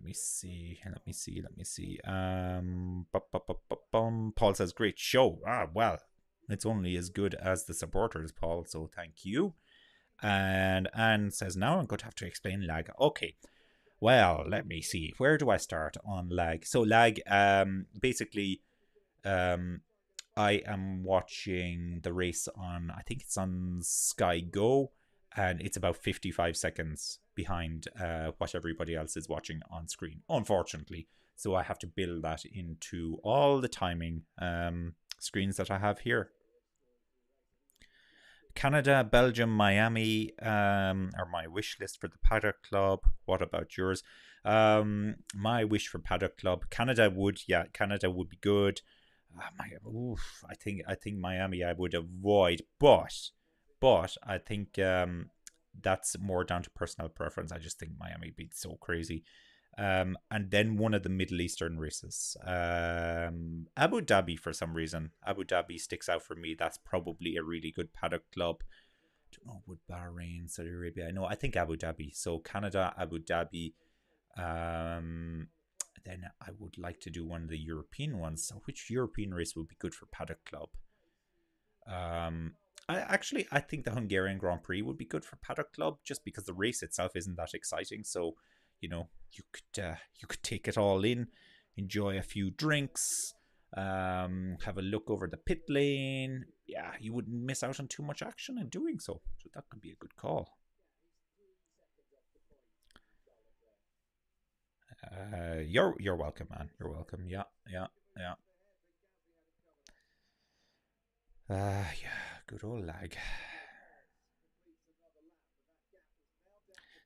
me see. Paul says, great show. Well, it's only as good as the supporters, Paul, so thank you. And Anne says, now I'm going to have to explain lag. Okay. Well, let me see. Where do I start on lag? So lag, basically, I am watching the race on, I think it's on Sky Go, and it's about 55 seconds behind what everybody else is watching on screen, unfortunately. So I have to build that into all the timing screens that I have here. Canada, Belgium, Miami are my wish list for the Paddock Club. What about yours? My wish for Paddock Club, Canada would be good. I think Miami I would avoid, but I think that's more down to personal preference. I just think Miami would be so crazy. And then one of the Middle Eastern races, Abu Dhabi, for some reason. Abu Dhabi sticks out for me. That's probably a really good Paddock Club. I don't know, would Bahrain, Saudi Arabia? No, I think Abu Dhabi. So Canada, Abu Dhabi. Then I would like to do one of the European ones. So which European race would be good for Paddock Club? I think the Hungarian Grand Prix would be good for Paddock Club, just because the race itself isn't that exciting. So, you know, you could take it all in, enjoy a few drinks, have a look over the pit lane. Yeah, you wouldn't miss out on too much action in doing so. So that could be a good call. You're welcome, man. You're welcome. Yeah. Good old lag.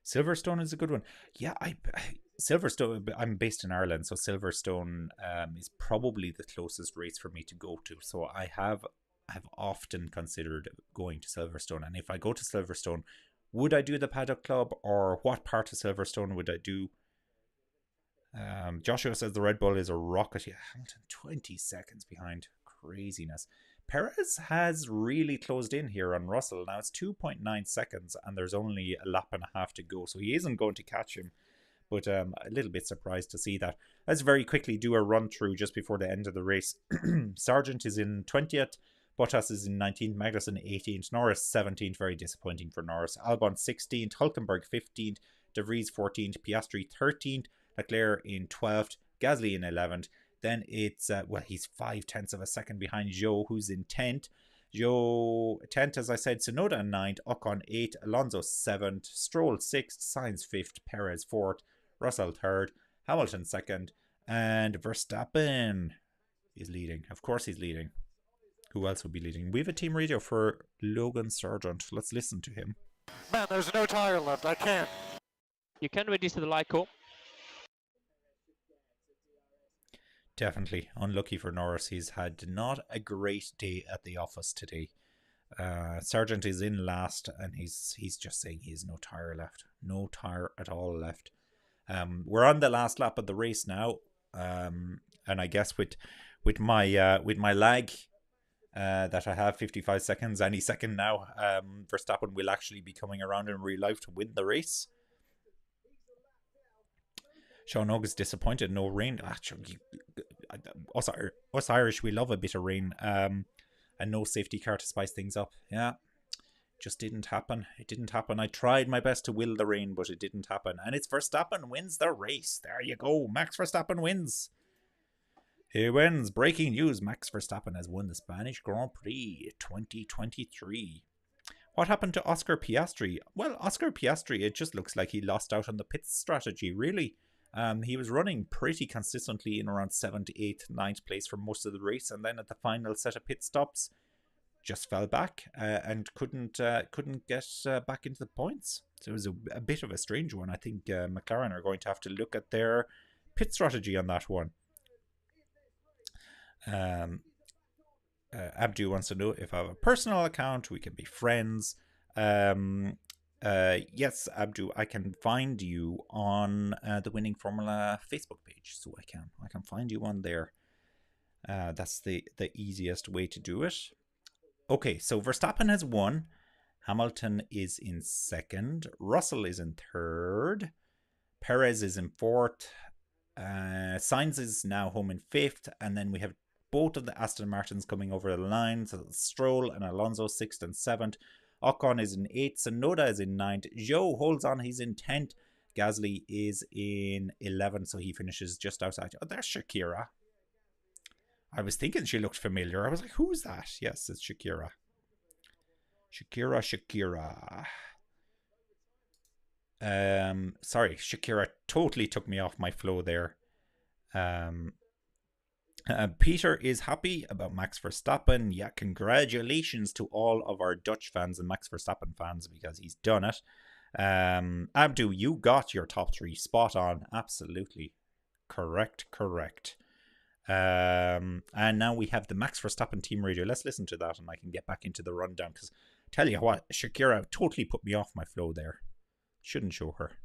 Silverstone is a good one. Yeah, Silverstone, I'm based in Ireland, so Silverstone is probably the closest race for me to go to. So I have often considered going to Silverstone. And if I go to Silverstone, would I do the Paddock Club, or what part of Silverstone would I do? Joshua says the Red Bull is a rocket. Yeah, Hamilton 20 seconds behind. Craziness. Perez has really closed in here on Russell. Now it's 2.9 seconds and there's only a lap and a half to go, so he isn't going to catch him. But a little bit surprised to see that. Let's very quickly do a run through just before the end of the race. Sargent is in 20th. Bottas is in 19th. Magnussen 18th. Norris 17th. Very disappointing for Norris. Albon 16th. Hulkenberg 15th. De Vries 14th. Piastri 13th. Leclerc in 12th. Gasly in 11th. Then it's, he's 0.5 of a second behind Zhou, who's in 10th. Zhou 10th, as I said. Tsunoda 9th. Ocon 8th. Alonso 7th. Stroll 6th. Sainz 5th. Perez 4th. Russell 3rd. Hamilton 2nd. And Verstappen is leading. Of course he's leading. Who else would be leading? We have a team radio for Logan Sargent. Let's listen to him. Man, there's no tire left. I can't. You can reduce the light call. Definitely unlucky for Norris. He's had not a great day at the office today. Sargent is in last, and he's just saying he has no tyre left, no tyre at all left. We're on the last lap of the race now, and I guess with my lag that I have 55 seconds any second now, Verstappen will actually be coming around in real life to win the race. Sean Ogg is disappointed. No rain. Us Irish, we love a bit of rain. And no safety car to spice things up. Yeah, just didn't happen. It didn't happen. I tried my best to will the rain, but it didn't happen. And it's Verstappen wins the race. There you go. Max Verstappen wins. He wins. Breaking news. Max Verstappen has won the Spanish Grand Prix 2023. What happened to Oscar Piastri? Well, Oscar Piastri, it just looks like he lost out on the pit strategy, really. He was running pretty consistently in around 7th, 8th, 9th place for most of the race, and then at the final set of pit stops, just fell back and couldn't get back into the points. So it was a bit of a strange one. I think McLaren are going to have to look at their pit strategy on that one. Abdu wants to know if I have a personal account, we can be friends. Yes, Abdu, I can find you on the Winning Formula Facebook page, so I can find you on there. That's the easiest way to do it. Okay, so Verstappen has won. Hamilton is in second. Russell is in third. Perez is in fourth. Sainz is now home in fifth, and then we have both of the Aston Martins coming over the line. So Stroll and Alonso 6th and 7th. Ocon is in 8th. Tsunoda is in 9th. Zhou holds on. He's in 10th. Gasly is in 11th. So he finishes just outside. Oh, there's Shakira. I was thinking she looked familiar. I was like, who's that? Yes, it's Shakira. Shakira. Sorry, Shakira totally took me off my flow there. Peter is happy about Max Verstappen. Yeah, congratulations to all of our Dutch fans and Max Verstappen fans because he's done it. Abdu, you got your top 3 spot on. Absolutely. Correct. And now we have the Max Verstappen team radio. Let's listen to that and I can get back into the rundown because tell you what, Shakira totally put me off my flow there. Shouldn't show her.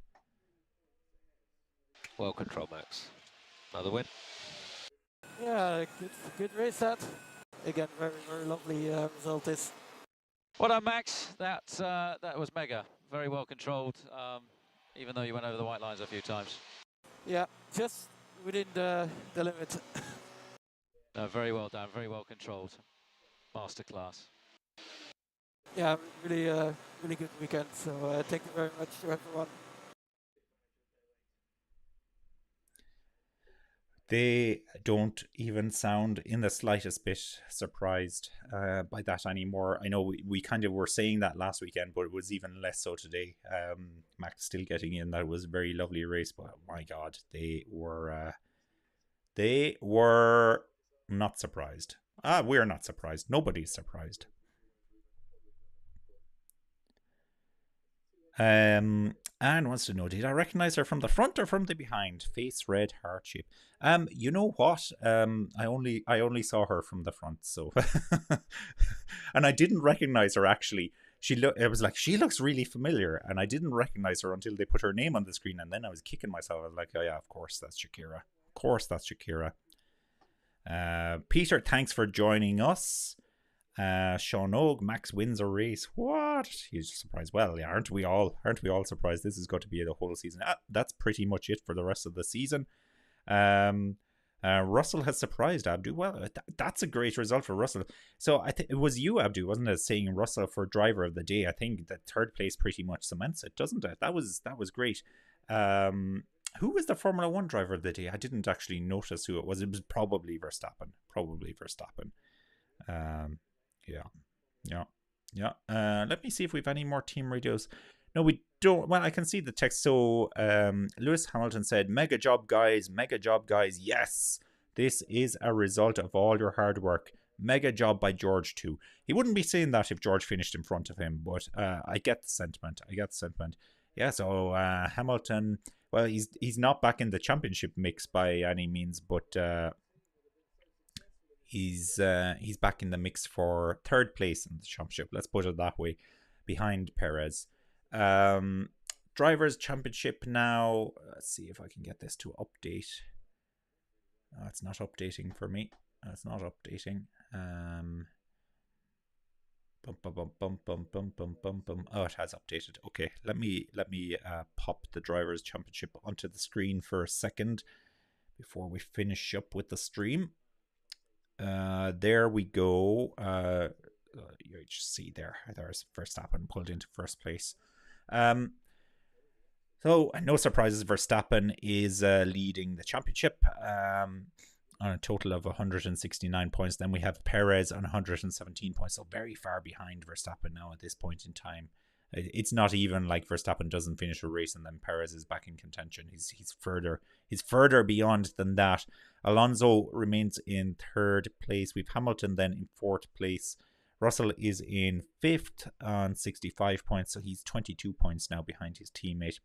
Well controlled, Max. Another win. Yeah, good race that. Again, very lovely result this. Well done, Max. That was mega. Very well controlled, even though you went over the white lines a few times. Yeah, just within the limit. No, very well done. Very well controlled. Masterclass. Yeah, really good weekend. So thank you very much to everyone. They don't even sound in the slightest bit surprised by that anymore. I know we kind of were saying that last weekend, but it was even less so today. Max still getting in. That was a very lovely race, but my God, they were not surprised. We're not surprised. Nobody's surprised. Anne wants to know, did I recognize her from the front or from the behind? Face red heart shape. You know what? I only saw her from the front, so and I didn't recognize her actually. It was like she looks really familiar, and I didn't recognize her until they put her name on the screen, and then I was kicking myself. I was like, oh yeah, of course that's Shakira. Of course that's Shakira. Peter, thanks for joining us. Sean Og, Max wins a race. What? He's surprised. Well, yeah, aren't we all surprised? This is going to be the whole season. That's pretty much it for the rest of the season. Russell has surprised Abdu. Well, that's a great result for Russell. So I think it was you, Abdu, wasn't it, saying Russell for driver of the day? I think that third place pretty much cements it, doesn't it? That was great. Who was the Formula 1 driver of the day? I didn't actually notice who it was. It was probably Verstappen. Yeah. Let me see if we have any more team radios. No, we don't. Well, I can see the text. So Lewis Hamilton said, mega job guys. Yes, this is a result of all your hard work. Mega job by George too. He wouldn't be saying that if George finished in front of him, but I get the sentiment. Yeah, so Hamilton, well, he's not back in the championship mix by any means, but he's back in the mix for third place in the championship. Let's put it that way, behind Perez. Drivers' Championship now. Let's see if I can get this to update. Oh, it's not updating for me. It's not updating. Oh, it has updated. Okay, let me pop the Drivers' Championship onto the screen for a second before we finish up with the stream. There we go. You just see there's Verstappen pulled into first place. So no surprises, Verstappen is leading the championship on a total of 169 points. Then we have Perez on 117 points, so very far behind Verstappen now at this point in time. It's not even like Verstappen doesn't finish a race and then Perez is back in contention. He's further beyond than that. Alonso remains in third place. We've Hamilton then in fourth place. Russell is in fifth on 65 points, so he's 22 points now behind his teammate.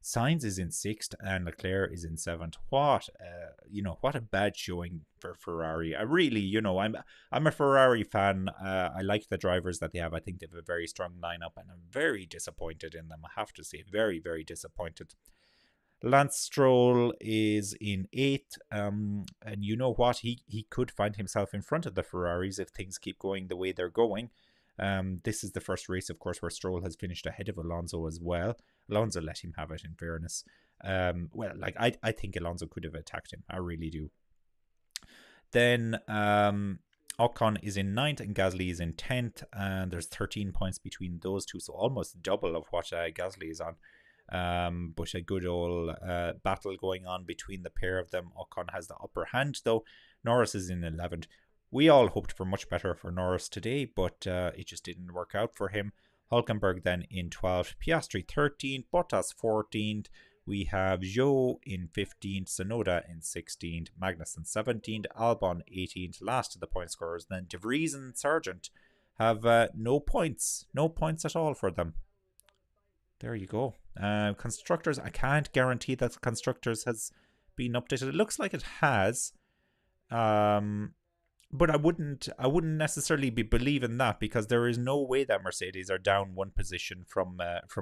Sainz is in sixth and Leclerc is in seventh. What a bad showing for Ferrari. I really, I'm a Ferrari fan. I like the drivers that they have. I think they have a very strong lineup and I'm very disappointed in them. I have to say, very, very disappointed. Lance Stroll is in eighth, and you know what? He could find himself in front of the Ferraris if things keep going the way they're going. This is the first race, of course, where Stroll has finished ahead of Alonso as well. Alonso let him have it, in fairness. I think Alonso could have attacked him. I really do. Then Ocon is in 9th and Gasly is in 10th, and there's 13 points between those two, so almost double of what Gasly is on. But a good old battle going on between the pair of them. Ocon has the upper hand, though. Norris is in 11th. We all hoped for much better for Norris today, but it just didn't work out for him. Hülkenberg then in 12th, Piastri 13th, Bottas 14th. We have Zhou in 15th, Tsunoda in 16th, Magnussen 17th, Albon 18th, last of the point scorers. Then De Vries and Sargent have no points at all for them. There you go. Constructors, I can't guarantee that Constructors has been updated. It looks like it has. But I wouldn't necessarily be believing that, because there is no way that Mercedes are down one position from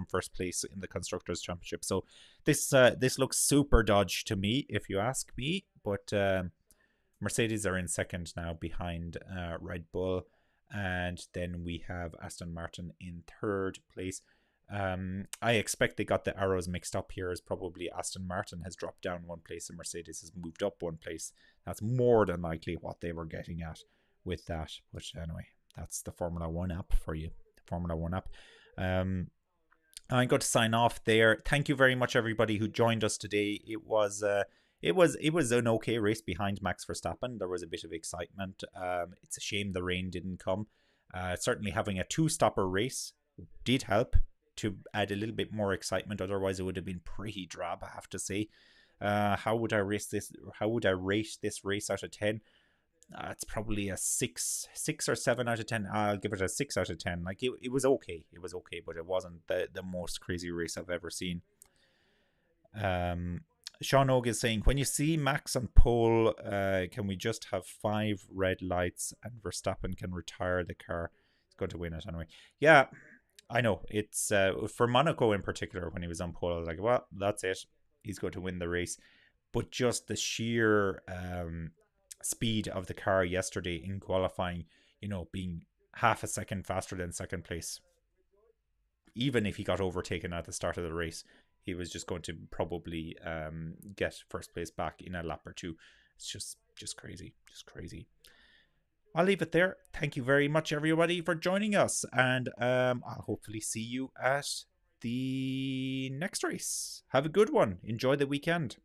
first place in the Constructors' Championship. So this looks super dodgy to me, if you ask me. But Mercedes are in second now behind Red Bull, and then we have Aston Martin in third place. I expect they got the arrows mixed up here, as probably Aston Martin has dropped down one place and Mercedes has moved up one place. That's more than likely what they were getting at with that. But anyway, that's the Formula 1 app for you. Formula 1 app. I'm going to sign off there. Thank you very much, everybody who joined us today. It was an okay race behind Max Verstappen. There was a bit of excitement. It's a shame the rain didn't come. Certainly having a two-stopper race did help to add a little bit more excitement. Otherwise it would have been pretty drab, I have to say. How would I rate this race out of 10? It's probably a 6 or 7 out of 10. I'll give it a 6 out of 10. Like it was okay. It was okay, but it wasn't the most crazy race I've ever seen. Sean Og is saying, when you see Max on pole, can we just have 5 red lights and Verstappen can retire the car? He's going to win it anyway. Yeah, I know. It's for Monaco in particular, when he was on pole, I was like, well, that's it. He's going to win the race. But just the sheer speed of the car yesterday in qualifying, being half a second faster than second place. Even if he got overtaken at the start of the race, he was just going to probably get first place back in a lap or two. It's just crazy. Just crazy. I'll leave it there. Thank you very much, everybody, for joining us. And I'll hopefully see you at the next race. Have a good one. Enjoy the weekend.